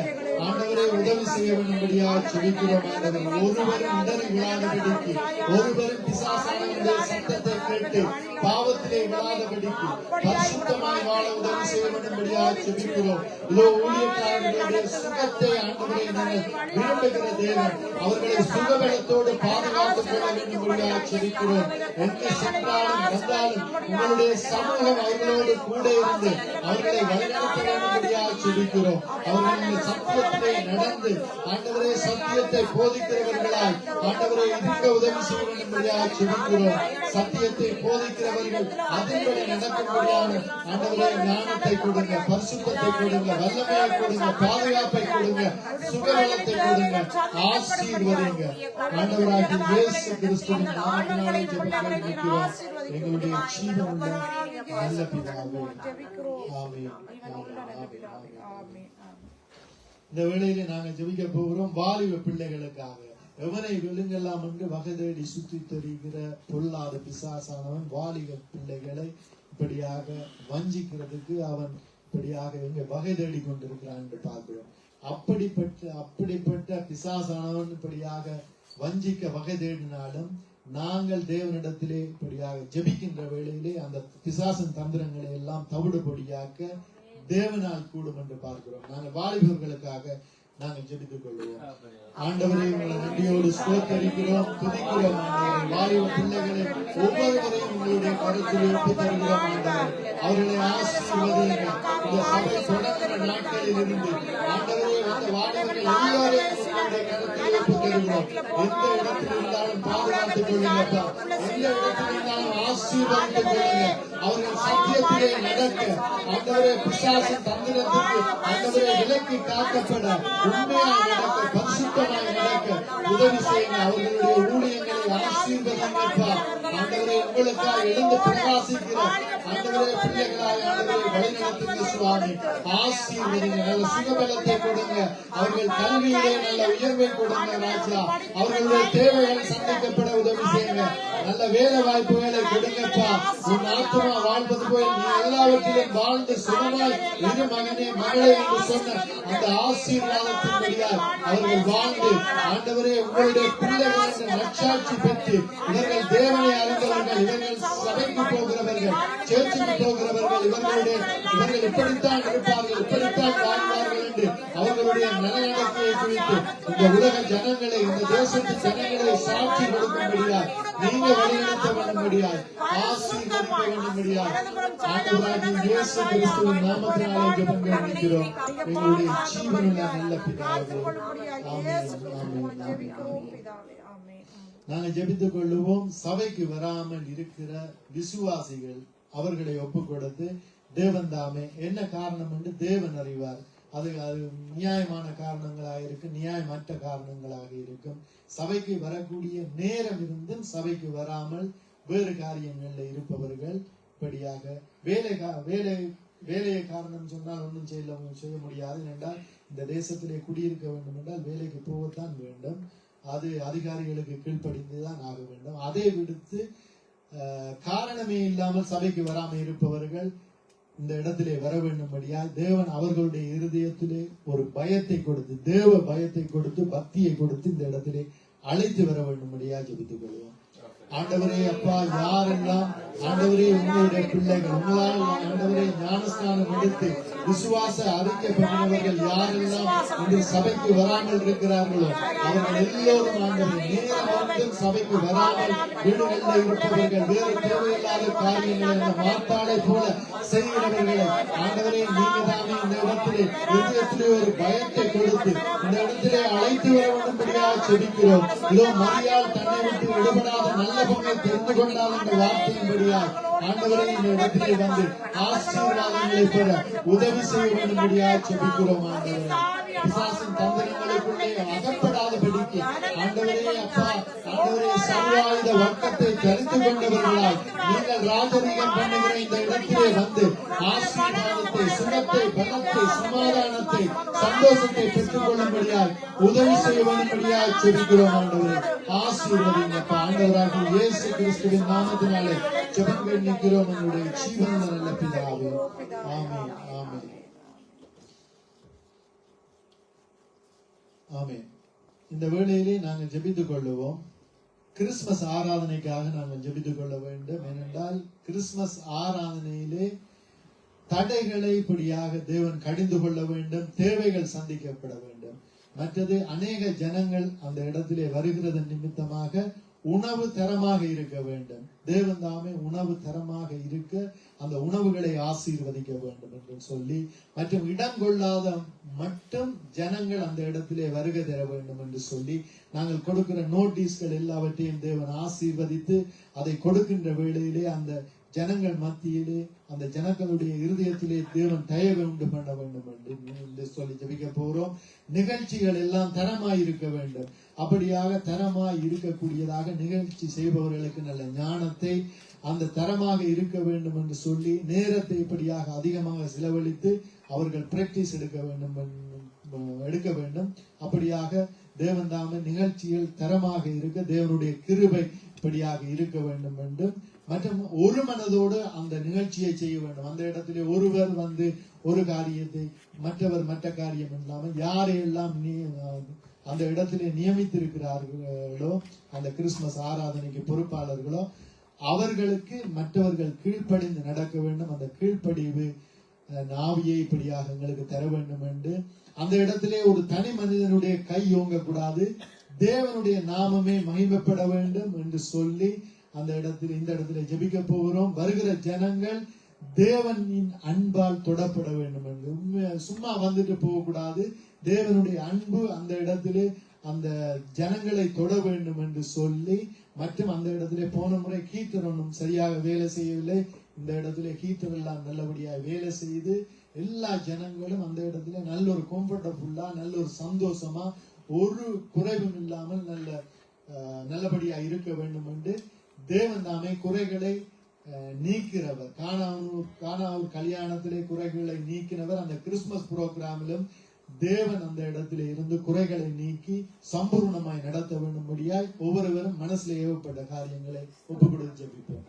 ஆண்டவரே உதவி செய்ய வேண்டும்படியாக ஜெபிக்கிறோம். ஆண்டவரே, ஒருவரும் இடறி விழாதபடிக்கு, ஒருவரும் பிசாசானவருடைய சத்தத்தை கேட்டு பாவத்திலே விழாதபடிக்கு பரிசுத்தமாய் வாழ உதவி செய்ய வேண்டும்படியாக ஜெபிக்கிறோம். இதோ ஊழியக்காரர்களுடைய சுகத்தை ஆண்டவரை நாங்கள் விரும்புகிற தேவன், அவர்களை சுகபலத்தோடு பாதுகாத்துக் கொள்ள வேண்டும்படியாக ஜெபிக்கிறோம். எங்கே சென்றாலும் வந்தாலும் உங்களுடைய சமூகம் அவர்களோடு கூட இருந்து அவர்களை வழிநடத்த வேண்டும்படியாக ஜெபிக்கிறோம். அவர்கள் சத்தியத்திலே நடந்து ஆண்டவரே சத்தியத்தை போதிக்கிறவர்களாய் ஆண்டவரை இருக்க உதவி செய்ய வேண்டும்படியாக ஜெபிக்கிறோம். சத்தியத்தை போதிக்கிறவர்கள் அதன்படி நடக்கும்படியான ஆண்டவரே ஞானத்தை கொடுங்க, பரிசுத்தத்தை கொடுங்க, வல்லமையை கொடுங்க, பாதுகாப்பை கொடுங்க, சுகவலத்தை கொடுங்க, ஆசீர்வதிங்க. ஆண்டவராகிய இயேசு கிறிஸ்துவின் நாமத்தினாலே ஜெபிக்கிறோம் எங்களுடைய ஜீவனுள்ள நல்ல பிதாவே. ஆமென். இந்த வேளையிலே நாங்கள் ஜெபிக்க போகிறோம் வாலிப பிள்ளைகளுக்காக. எவனை விழுங்கலாம் என்று வகை தேடி சுற்றி தெரிகிற பொல்லாத பிசாசானவன் வாலிப பிள்ளைகளை இப்படியாக வஞ்சிக்கிறதுக்கு அவன் இப்படியாக எங்க வகை தேடி கொண்டிருக்கிறான் என்று பார்க்கிறோம். அப்படிப்பட்ட பிசாசானவன் இப்படியாக வஞ்சிக்க வகை தேடினாலும் நாங்கள் தேவனிடத்திலே இப்படியாக ஜெபிக்கின்ற வேளையிலே அந்த பிசாசின் தந்திரங்களை எல்லாம் தவிடுபடியாக்க தேவனால் கூடும் என்று பார்க்கிறோம். நாங்கள் வாலிபர்களுக்காக நாங்கள் ஜெபித்துக் கொள்வோம். ஆண்டவரை உங்களை நன்றியோடு ஸ்தோத்தரிக்கிறோம், துதிக்கிறோம். ஆண்டவரை வாலிப பிள்ளைகளை ஒவ்வொருவரையும் உங்களுடைய கருத்தில் ஒப்பு தருகிறோம். ஆண்டவரை அவர்களை ஆசீர்வதிங்க. இந்த சபை தொடங்கிற நாட்களில் இருந்து ஆண்டவரை அந்த வாலிபர்கள் எல்லாரையும் உங்களுடைய கருத்தில் ஒப்பு தருகிறோம். எந்த இடத்தில் இருந்தாலும் பாதுகாத்துக் கொள்ளுங்கப்பா, எந்த இடத்தில் இருந்தாலும் ஆசீர்வதித்துக் கொள்ளுங்க. அவர்கள் சத்தியத்திலே நடக்க ஆண்டவரே பிசாசின் தந்திரத்துக்கு ஆண்டவரை விலக்கி காக்கப்பட உண்மையாக நடக்க பரிசுத்தமாக நடக்க உதவி செய்யுங்க. அவர்களுடைய ஊழியங்களை ஆசீர்வதிங்கப்பா. ஆண்டவரை உங்களுக்காக எழுந்து பிரகாசிக்கிற ஆண்டவரே பிள்ளைகளாய் ஆண்டவரை வழிநடத்துங்க சுவாமி. ஆசீர்வதிங்க, நல்ல சுகபலத்தை கொடுங்க. அவர்கள் கல்வியிலே நல்ல உயர்வை கொடுங்க ராஜா. அவர்களுடைய தேவைகள் சந்திக்கப்பட உதவி செய்யுங்க. நல்ல வேலை வாய்ப்புகளை கொடுங்கப்பா. உன் ஆத்மா வாழ்வது போய் நீ எல்லாவற்றிலும் வாழ்ந்து சுகமாய் இரு மகனே மகளே என்று சொன்ன அந்த ஆசீர்வாதத்தின்படியால் அவர்கள் வாழ்ந்து ஆண்டவரே உங்களுடைய பிள்ளைகள் என்ற நற்சாட்சி பெற்று இவர்கள் தேவனை அறிந்தவர்கள், இவர்கள் சபைக்கு போகிறவர்கள், சேர்ச்சுக்கு போகிறவர்கள், இவர்கள் இப்படித்தான் இருப்பார்கள், இப்படித்தான் வாழ்வார்கள் என்று அவர்களுடைய நலநடக்கையை குறித்து இந்த உலக ஜனங்களை, இந்த தேசத்து ஜனங்களை சாட்சி கொடுக்கும்படியாய் நீங்க வழிநடத்த வேண்டும்படியாய் ஆசீர்வதிக்க வேண்டும்படியாய் ஆண்டவராகிய இயேசு கிறிஸ்துவின் நாமத்தினாலே ஜெபம் கேட்கிறோம் எங்களுடைய ஜீவனுள்ள நல்ல பிதாவே. ஆமென். நாங்கள் ஜெபித்துக் கொள்ளுவோம். சபைக்கு வராமல் இருக்கிற விசுவாசிகள் அவர்களை ஒப்புக் கொடுத்து தேவன் தாமே என்ன காரணம் என்று தேவன் அறிவார். அது நியாயமான காரணங்களாக இருக்கும், நியாயமற்ற காரணங்களாக இருக்கும். சபைக்கு வரக்கூடிய நேரம் இருந்தும் சபைக்கு வராமல் வேறு காரியங்கள்ல இருப்பவர்கள் இப்படியாக வேலையை காரணம் சொன்னால் ஒன்றும் செய்ய முடியாது என்றால் இந்த தேசத்திலே குடியிருக்க வேண்டும் என்றால் வேலைக்கு போகத்தான் வேண்டும். அது அதிகாரிகளுக்கு கீழ்ப்படிந்துதான் ஆக வேண்டும். அதை விடுத்து காரணமே இல்லாமல் சபைக்கு வராமல் இருப்பவர்கள் இந்த இடத்திலே வர வேண்டும்படியா தேவன் அவர்களுடைய இருதயத்திலே ஒரு பயத்தை கொடுத்து, தேவ பயத்தை கொடுத்து, பக்தியை கொடுத்து இந்த இடத்திலே அழைத்து வர வேண்டும்படியா ஜெபித்துக் கொள்வோம். ஆண்டவரே அப்பா, யாரெல்லாம் ஆண்டவரே உங்களுடைய பிள்ளைகள் உங்களால் ஆண்டவரே ஞானஸ்நானம் எடுத்து விசுவாச அறிக்கை பண்ணினவர்கள் யாரெல்லாம் இன்று சபைக்கு வராமல் இருக்கிறார்களோ அவர்கள் எல்லோரும் ஆண்டவரே நேரம் சபைக்கு வராமல் வீடுகளில் இருப்பவர்கள் வேறு தேவையில்லாத காரியங்களை மாத்தாளை போல செய்கிறவர்களை ஆண்டவரே நீங்க தானே இந்த இடத்திலே இதயத்திலே ஒரு பயத்தை கொடுத்து இந்த இடத்திலே அழைத்து வர வேண்டும்படியாக செபிக்கிறோம். இதோ மரியாள் தன்னை விட்டு விடுபடாத நல்ல பொண்ணை தெரிந்து கொண்டால் என்ற வார்த்தையின்படியால் ஆண்டவரே இந்த இடத்திலே வந்து ஆசீர்வாதங்களை பெற உதவி செய்ய வேண்டும்படியாக செபிக்கிறோம். ஆண்டவரே பிசாசின் தந்திரங்களுக்குள்ளே அகப்படாதபடிக்கு ஆண்டவரே அப்பா ஆண்டவரே சர்வாயுத வர்க்கத்தை தெரிந்து கொண்டவர்களால் நீங்கள் ராஜரீகம் பண்ணுகிற இந்த இடத்திலே வந்து ஆசீர்வாதத்தை சுகத்தை பலத்தை சமாதானத்தை சந்தோஷத்தை பெற்றுக் கொள்ளும்படியால் உதவி செய்ய வேண்டும்படியாக செபிக்கிறோம். ஆண்டவரே ஆசீர்வதிங்கப்பா. ஆண்டவராக இயேசு கிறிஸ்துவின் நாமத்தினாலே ஜெபங்கள் நிற்கிறோம் எங்களுடைய ஜீவன நல்ல பிதாவே. ஆமென் ஆமென் ஆமென். இந்த வேளையிலே நாங்கள் ஜெபித்துக் கொள்ளுவோம். கிறிஸ்துமஸ் ஆராதனைக்காக நாங்கள் ஜெபித்துக் கொள்ள வேண்டும். ஏனென்றால் கிறிஸ்துமஸ் ஆராதனையிலே தடைகளை இப்படியாக தேவன் கடிந்து கொள்ள வேண்டும், தேவைகள் சந்திக்கப்பட வேண்டும். மற்றது அநேக ஜனங்கள் அந்த இடத்திலே வருகிறது நிமித்தமாக உணவு தரமாக இருக்க வேண்டும். தேவன் தாமே உணவு தரமாக இருக்க அந்த உணவுகளை ஆசீர்வதிக்க வேண்டும் என்று சொல்லி மற்றும் இடம் கொள்ளாத மட்டும் ஜனங்கள் அந்த இடத்திலே வருகை தர வேண்டும் என்று சொல்லி நாங்கள் கொடுக்கிற நோட்டீஸ்கள் எல்லாவற்றையும் தேவன் ஆசீர்வதித்து அதை கொடுக்கின்ற வேளையிலே அந்த ஜனங்கள் மத்தியிலே அந்த ஜனங்களுடைய இருதயத்திலே தேவன் தயவை உண்டு பண்ண வேண்டும் என்று சொல்லி ஜெபிக்க போறோம். நிகழ்ச்சிகள் எல்லாம் தரமாய் இருக்க வேண்டும். அப்படியாக தரமாய் இருக்கக்கூடியதாக நிகழ்ச்சி செய்பவர்களுக்கு நல்ல ஞானத்தை அந்த தரமாக இருக்க வேண்டும் என்று சொல்லி நேரத்தை இப்படியாக அதிகமாக செலவழித்து அவர்கள் பிராக்டிஸ் எடுக்க வேண்டும். அப்படியாக தேவன் தாமே நிகழ்ச்சிகள் தரமாக இருக்க தேவனுடைய கிருபை இப்படியாக இருக்க வேண்டும் என்றும் மற்றும் ஒரு மனதோடு அந்த நிகழ்ச்சியை செய்ய வேண்டும். அந்த இடத்திலே ஒருவர் வந்து ஒரு காரியத்தை மற்றவர் மற்ற காரியம் இல்லாமல் யாரையெல்லாம் அந்த இடத்திலே நியமித்திருக்கிறார்களோ அந்த கிறிஸ்துமஸ் ஆராதனைக்கு பொறுப்பாளர்களோ அவர்களுக்கு மற்றவர்கள் கீழ்ப்படிந்து நடக்க வேண்டும். அந்த கீழ்ப்படிவு நாவியை இப்படியாக எங்களுக்கு தர வேண்டும் என்று அந்த இடத்திலே ஒரு தனி மனிதனுடைய கை ஓங்கக்கூடாது, தேவனுடைய நாமமே மகிமைப்பட வேண்டும் என்று சொல்லி அந்த இடத்தில் இந்த இடத்துல ஜெபிக்க போகிறோம். வருகிற ஜனங்கள் தேவனின் அன்பால் தொடப்பட வேண்டும் என்று சும்மா வந்துட்டு போகக்கூடாது. தேவனுடைய அன்பு அந்த இடத்திலே அந்த ஜனங்களை தொட வேண்டும் என்று சொல்லி மற்றும் அந்த இடத்திலே போன முறை கீர்த்தனும் சரியாக வேலை செய்யவில்லை. இந்த இடத்திலே கீர்த்தன் எல்லாம் நல்லபடியாக வேலை செய்து எல்லா ஜனங்களும் அந்த இடத்துல நல்ல ஒரு கம்ஃபர்டபுல்லா நல்ல ஒரு சந்தோஷமா ஒரு குறைவும் இல்லாமல் நல்லபடியா இருக்க வேண்டும் என்று தேவன் தாமே குறைகளை நீக்கிறவர். கானாவூர் கல்யாணத்திலே குறைகளை நீக்கினவர். அந்த கிறிஸ்துமஸ் புரோகிராமிலும் தேவன் அந்த இடத்திலே இருந்து குறைகளை நீக்கி சம்பூர்ணமாய் நடத்த வேண்டும்படியாய் ஒவ்வொருவரும் மனசுல ஏவப்பட்ட காரியங்களை ஒப்பு கொடுத்து ஜெபிப்போம்.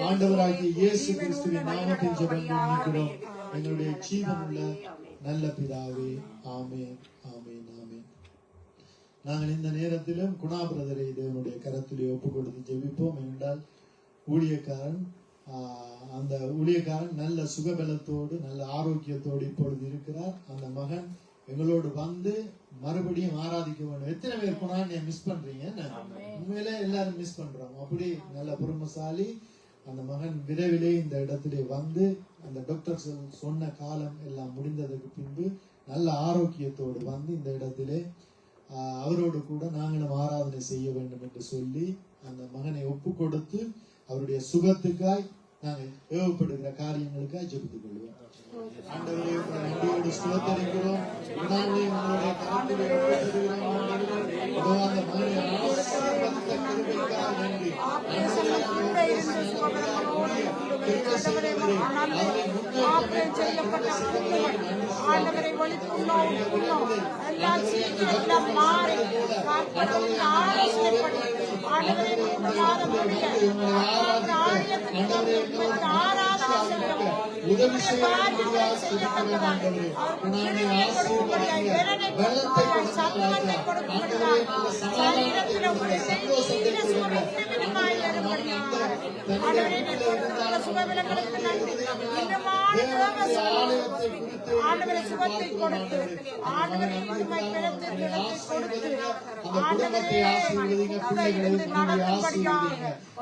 ஆண்டவராகிய இயேசு கிறிஸ்துவின் நாமத்தில் ஜெபம் பண்ணிக்கிறோம் எங்களுடைய ஜீவனுள்ள நல்ல பிதாவே. ஆமென் ஆமென் ஆமென். நாங்கள் இந்த நேரத்திலும் குணா பிரதரை தேவனுடைய கரத்திலே ஒப்பு கொடுத்து ஜெபிப்போம். என்றால் ஊழியக்காரன் அந்த ஊழியக்காரன் நல்ல சுகபலத்தோடு நல்ல ஆரோக்கியத்தோடு இப்பொழுது இருக்கிறார். அந்த மகன் எங்களோடு வந்து மறுபடியும் ஆராதிக்க வேண்டும். எத்தனை பேர் குணான்னு மிஸ் பண்றீங்க? உண்மையிலே எல்லாரும் மிஸ் பண்றோம். அப்படி நல்ல பொறுமைசாலி அந்த மகன் விரைவிலே இந்த இடத்திலே வந்து அந்த டாக்டர் சொன்ன காலம் எல்லாம் முடிந்ததுக்கு பின்பு நல்ல ஆரோக்கியத்தோடு வந்து இந்த இடத்திலே அவரோடு கூட நாங்களும் ஆராதனை செய்ய வேண்டும் என்று சொல்லி அந்த மகனை ஒப்பு கொடுத்து அவருடைய சுகத்துக்காய் நாங்கள் ஏவப்படுகிற காரியங்களுக்காக ஜெபித்துக் கொள்வோம். ஆண்டவரே, நன்றியோடு ஸ்தோத்திரிக்கிறோம். உங்களுடைய கரத்திலே ஒப்புக்கொடுக்கிறோம். அந்த மகனை ஆசீர்வதித்த கிருபைக்காக நன்றி. உதவி சுகத்தை கொடுத்து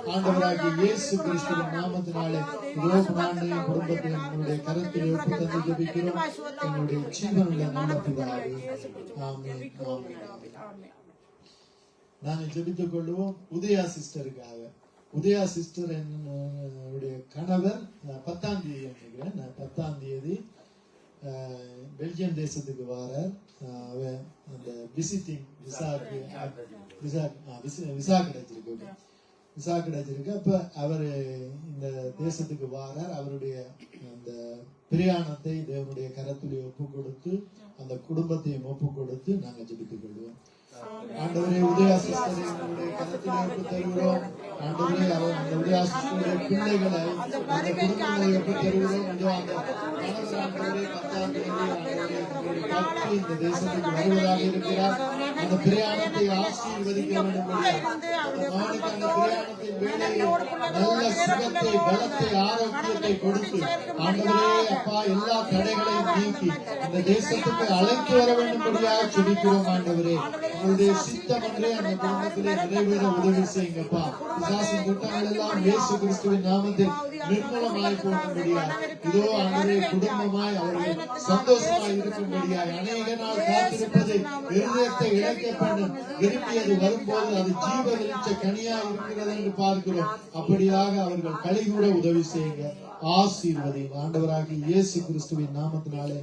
ஆண்டவராகிய இயேசு கிறிஸ்துவின் நாமத்தினாலே குடும்பத்தை என்னுடைய கரத்தில் ஒப்புக்கொண்டு ஜெபிக்கிறோம். என்னுடைய ஜீவனுள்ள நல்ல பிதாவே, ஆமென். நாங்கள் ஜெபித்துக் கொள்வோம் உதயா சிஸ்டருக்காக. உதயா சிஸ்டர் என்னுடைய கணவர் 10ஆம் தேதி நினைக்கிறேன், 10ஆம் தேதி பெல்ஜியம் தேசத்துக்கு வாரார். அந்த விசிட்டிங் விசா கிடைச்சிருக்கு. அப்ப அவரு இந்த தேசத்துக்கு வாரார். அவருடைய அந்த பிரயாணத்தை தேவனுடைய கரத்திலே ஒப்பு கொடுத்து அந்த குடும்பத்தையும் ஒப்பு கொடுத்து நாங்கள் ஜெபித்துக் கொள்வோம். ஆண்டவரே, உதயா சிஸ்டரை எங்களுடைய கரத்திலே ஒப்பு தருகிறோம். ஆண்டவரே, அவர் அந்த உதயா சிஸ்டருடைய பிள்ளைகளை அந்த குடும்பங்களை ஒப்பு தருகிறோம். இந்த தேசத்துக்கு வருவதாக இருக்கிறார். அந்த பிரயாணத்தை ஆசீர்வதிக்க வேண்டும். அந்த பிரயாணத்தின் வேளையில் நல்ல சுகத்தை, பலத்தை, ஆரோக்கியத்தை கொடுத்து ஆண்டவரே அப்பா எல்லா தடைகளையும் நீக்கி இந்த தேசத்துக்கு அழைத்து வர வேண்டும்படியாக ஜெபிக்கிறோம். ஆண்டவரே, உங்களுடைய சித்தம் என்றே அந்த குடும்பத்திலே நிறைவேற உதவி செய்யுங்கப்பா. பிசாசின் திட்டங்கள் எல்லாம் இயேசு கிறிஸ்துவின் நாமத்தில் நிர்மூலமாய் போகும்படியாய் இதோ ஆண்டவரே குடும்பமாய் அவர்கள் சந்தோஷமாய் இருக்கும்படியாய் அநேக நாள் காத்திருப்பது இருதயத்தை இழக்க பண்ணும். விரும்பியது வரும்போது அது ஜீவ வெளிச்ச கனியாய் இருக்கிறது என்று பார்க்கிறோம். அப்படியாக அவர்கள் கலிகூட உதவி செய்யுங்க. ஆசீர்வதியும் ஆண்டவராகிய இயேசு கிறிஸ்துவின் நாமத்தினாலே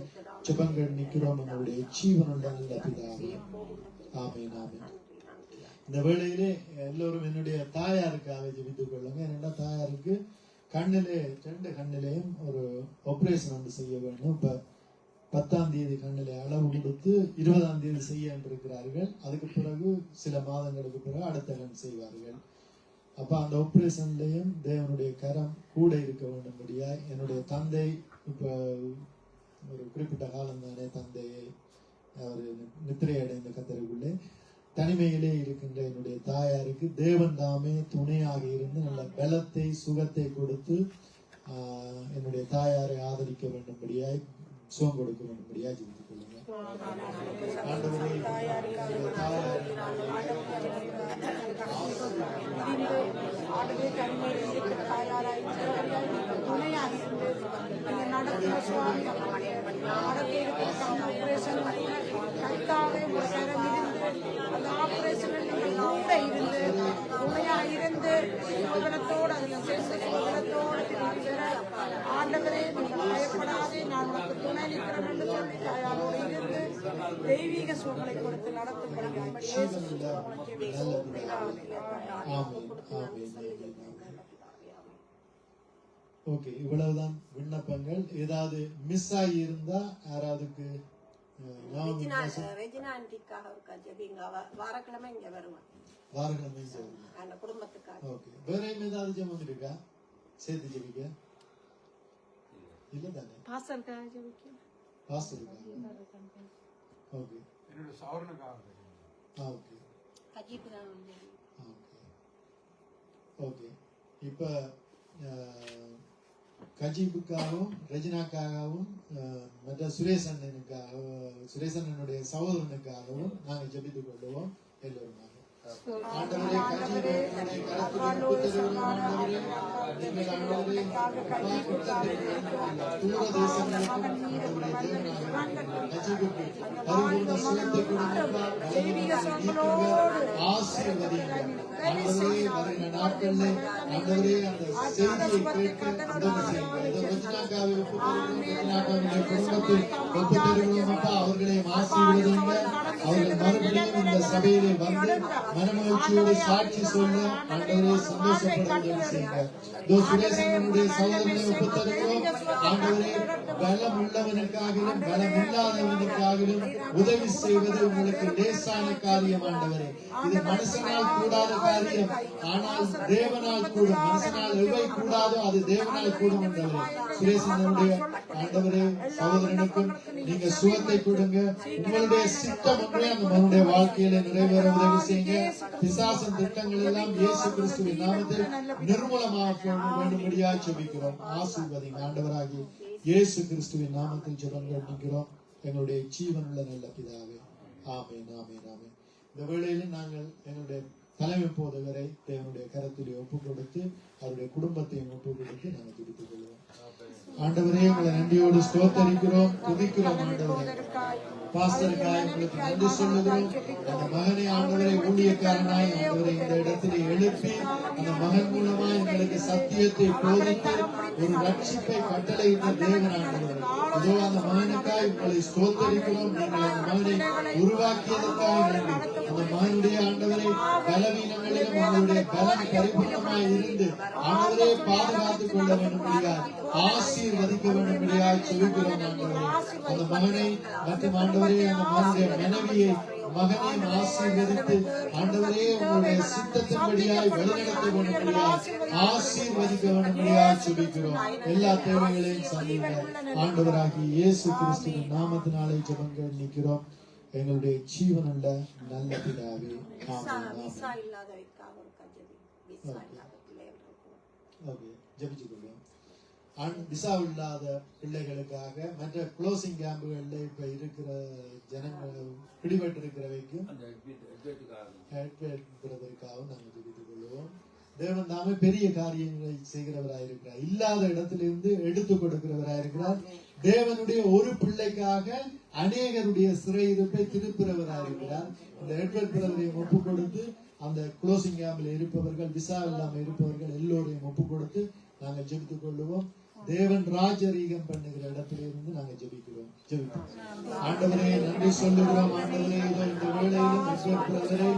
ஜெபங்கள் நிற்கிறோம். நம்முடைய ஜீவனுள்ள நல்ல பிதாவே, ஆமென், ஆமென். இந்த வேளையிலே எல்லோரும் என்னுடைய தாயாருக்காக ஜெபித்துக் கொள்ளுங்க. என்னடா தாயாருக்கு கண்ணிலே 2 கண்ணிலேயும் ஒரு ஆபரேஷன் ஒன்று செய்ய வேண்டும். இப்ப 10ஆம் தேதி கண்ணிலே அளவு கொடுத்து 20ஆம் தேதி செய்ய இருக்கிறார்கள். அதுக்கு பிறகு சில மாதங்களுக்கு பிறகு அடுத்த கண் செய்வார்கள். அப்ப அந்த ஆபரேஷன்லயும் தேவனுடைய கரம் கூட இருக்க வேண்டும்படியா என்னுடைய தந்தை இப்ப ஒரு குறிப்பிட்ட காலம் தானே தந்தையை அவர் நித்திரை அடைந்த கத்தருக்குள்ளே தனிமையிலே இருக்கின்ற என்னுடைய தாயாருக்கு தேவன் தாமே துணையாக இருந்து நல்ல பலத்தை சுகத்தை கொடுத்து என்னுடைய தாயாரை ஆதரிக்க வேண்டும்படியாய் சுகம் கொடுக்க வேண்டும்படியாய் ஜெபித்துக் கொள்ளுங்க. அந்த ஆபரேஷனில் நீங்கள் கூட இருந்து துணையாக இருந்து சுகபலத்தோடு அதில் சேர்ந்து சுகபலத்தோடு திரும்பி வர ஆண்டவரே நீங்கள் பயப்படாதே நான் உனக்கு துணை நிற்கிறேன் என்று சொல்லி தாயாரோடு இருந்து தெய்வீக சூழ்நிலை கொடுத்து நடத்தும்படியாக ஓகே, இவ்வளவுதான் விண்ணப்பங்கள். ஏதாவது மிஸ் ஆகி இருந்தா யாராவதுக்கு வாரக்கிழமை இங்க வருவான். வேற ஏதாவது ஜெபம் இருக்கா சேர்த்து ஜெபிக்க? இல்ல தானே? பாஸ்டருக்காக ஜெபிக்க. பாஸ்டருக்காக. ஓகே. Okay okay. இப்ப கஜீபுக்காகவும் ரெஜினாக்காகவும் மற்ற சுரேசனுடைய சகோதரனுக்காகவும் நாங்கள் ஜெபித்துக் கொள்வோம் எல்லோருமாக. ஆண்டவரே, கஜீபுடைய கரத்தில் ஒப்புத்தருகிறோம். ஆண்டவரே, நீங்கள் ஆண்டவரே தூர தேசங்களுக்கும் ஆண்டவரே தேவனாக கஜீபுக்கு பரிபூர்ண சுகத்தை கொடுங்க, ஆசீர்வதிங்க. ஆண்டவரே, வருகிற நாட்களில் ஆண்டவரே அந்த செய்தியை கேட்க உதவி செய்யுங்க. இந்த ரெஜினாக்காவை குடும்பத்தில் ஒப்புத்தருகிறோம் அப்பா. அவர்களையும் ஆசீர்வதிங்க. அவர்கள் மறுபடியும் இந்த சபையிலே வந்து மனமகிழ்ச்சியோடு சாட்சி சொல்ல ஆண்டவரே சந்தோஷப்பட உதவி செய்யுங்க. சுரேசனுடைய சகோதரனை ஒப்புத்தருகிறோம். ஆண்டவரே, பலம் உள்ளவனுக்காகவும் பலம் இல்லாதவனுக்காகவும் உதவி செய்வது உங்களுக்கு லேசான காரியம். ஆண்டவரே, இது மனுஷனால் கூடாத காரியம், ஆனால் தேவனால் கூடும். மனுஷனால் எவை கூடாதோ அது தேவனால் கூடும். ஆண்டவரே, சுரேசனுடைய ஆண்டவரே சகோதரனுக்கும் நீங்க சுகத்தை கொடுங்க. உங்களுடைய சித்தம் ஒன்றே அந்த மகனுடைய வாழ்க்கையில நிறைவேற உதவி செய்யுங்க. பிசாசின் திட்டங்கள் எல்லாம் இயேசு கிறிஸ்துவின் நாமத்தில் நிர்மூலமாக வேண்டும்படியா ஜெபிக்கிறோம். ஆசீர்வதிங்க ஆண்டவராகி இயேசு கிறிஸ்துவின் நாமத்தில் ஜெபம் கேட்கிறோம் எங்களுடைய ஜீவனுள்ள நல்ல பிதாவே. ஆமென், ஆமென், ஆமென். இந்த வேளையில நாங்கள் எங்களுடைய தலைமை போதகரை தேவனுடைய கரத்திலே ஒப்பு கொடுத்து அவருடைய குடும்பத்தையும் ஒப்பு கொடுத்து நாங்கள் துடித்துக் கொள்வோம். ஆண்டவரே, உங்களை நன்றியோடு ஸ்தோத்தரிக்கிறோம், துதிக்கிறோம். ஆண்டவரே, பாஸ்டருக்காய் உங்களுக்கு நன்றி சொல்லுகிறோம். அந்த மகனை ஆண்டவரை ஊழியக்காரனாய் ஆண்டவரை இந்த இடத்திலே எழுப்பி அந்த மகன் மூலமாய் எங்களுக்கு சத்தியத்தை போதித்து ஒரு ரட்சிப்பை கட்டளையிட்ட தேவன் ஆண்டவரே, இதோ அந்த மகனுக்காய் உங்களை ஸ்தோத்தரிக்கிறோம். நீங்கள் அந்த மகனை உருவாக்கியதற்காக நன்றி. அந்த மகனுடைய ஆண்டவரை பலவீனங்களிலும் அவருடைய பலம் பரிபூர்ணமாய் இருந்து ஆண்டவரே பாதுகாத்துக் கொள்ள வேண்டும்படியாய் ஆசீர்வதிக்க வேண்டும்படியாய் சொல்லுகிறோம். ஆண்டவரே, அந்த மகனை மற்றும் ஆண்டவரே அந்த மகனுடைய மனைவியை மகனையும் ஆசீர்வதித்து ஆண்டவரே உங்களுடைய சித்தத்தின்படியாய் வழிநடத்த வேண்டும்படியாய் ஆசீர்வதிக்க வேண்டும்படியாய் சொல்லுகிறோம். எல்லா தேவைகளையும் சந்திங்க. ஆண்டவராகி இயேசு கிறிஸ்துவின் நாமத்தினாலே ஜெபங்கள் நிற்கிறோம் எங்களுடைய ஜீவனுள்ள நல்ல பிதாவே. விசா இல்லாத பிள்ளைகளுக்காக மற்ற குளோசிங் கேம்புகள்ல இப்ப இருக்கிற ஜனங்கள் பிடிபட்டு இருக்கிறவைக்கும் நாங்கள் ஜெபித்துக் கொள்வோம். தேவன் தாமே பெரிய காரியங்களை செய்கிறவராயிருக்கிறார். இல்லாத இடத்திலிருந்து எடுத்துக் கொடுக்கிறவராயிருக்கிறார். தேவனுடைய ஒரு பிள்ளைக்காக அநேகருடைய சிறையிருப்பை திருப்புறவராயிருக்கிறார். இந்த எட்வர்ட் பிரதரையும் ஒப்பு கொடுத்து அந்த குளோசிங் கேம்ப்ல இருப்பவர்கள் விசா இல்லாம இருப்பவர்கள் எல்லோரையும் ஒப்பு கொடுத்து நாங்கள் ஜெபித்துக் கொள்வோம். தேவன் ராஜரீகம் பண்ணுகிற இடத்திலிருந்து நாங்கள் ஜெபிக்கிறோம். ஆண்டவரே நன்றி சொல்லுகிறோம். ஆண்டவரே, இந்த வேளையிலும் பிரதரை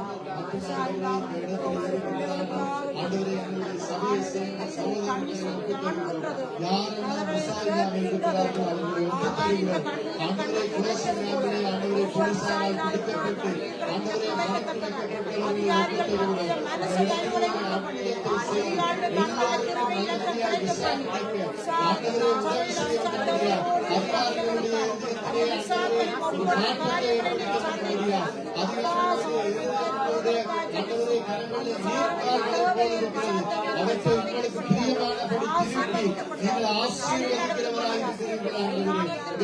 ஆண்டவரே எங்களுடைய சபையை சேர்ந்த சகோதரர்களை யாரெல்லாம் விசாரியாக இருக்கிறார்கள் அவர்களை ஒப்புத்தருகிறோம். ஆண்டவரை குலசங்காமலே ஆண்டவரை போலீசாரால் பிடிக்கப்பட்டு ஆண்டவரை மனப்பிடிக்கப்பட்டவர்களை ஆண்டவரை உதவி செய்ய அதிகாரிகளுடைய அவற்றை உங்களுக்கு பிரியமானபடி திருப்பி நீங்கள் ஆசீர்வதிக்கிறவராக இருக்கிறீர்கள்.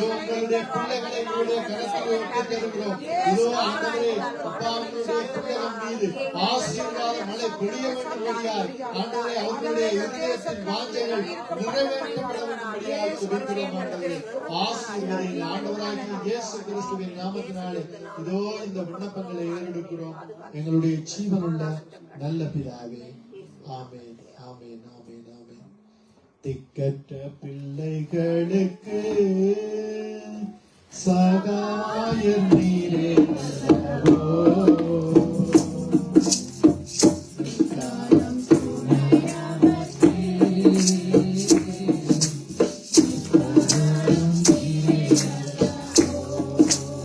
உங்களுடைய பிள்ளைகளை உங்களுடைய கரத்தில் ஒப்புத்தருகிறோம். இதோ ஆண்டவரே, அப்பாவுடைய பிள்ளைகள் மீது ஆசீர்வாத மழை பொழிய வேண்டும்படியாய் ஆண்டவரே அவர்களுடைய இதயத்தின் வாஞ்சைகள் நிறைவேற்றப்பட வேண்டும்படியாய் சுபிக்கிறோம். ஆண்டவரே ஆசீர்வதிங்க. ஆண்டவராகிய இயேசு கிறிஸ்துவின் நாமத்தினாலே இதோ இந்த விண்ணப்பங்களை ஏறெடுக்கிறோம் எங்களுடைய ஜீவனுள்ள நல்ல பிதாவே. ஆமென், ஆமென், ஆமென், ஆமென். திக்கற்ற பிள்ளைகளுக்கு சகாயம் நீரே அல்லவோ.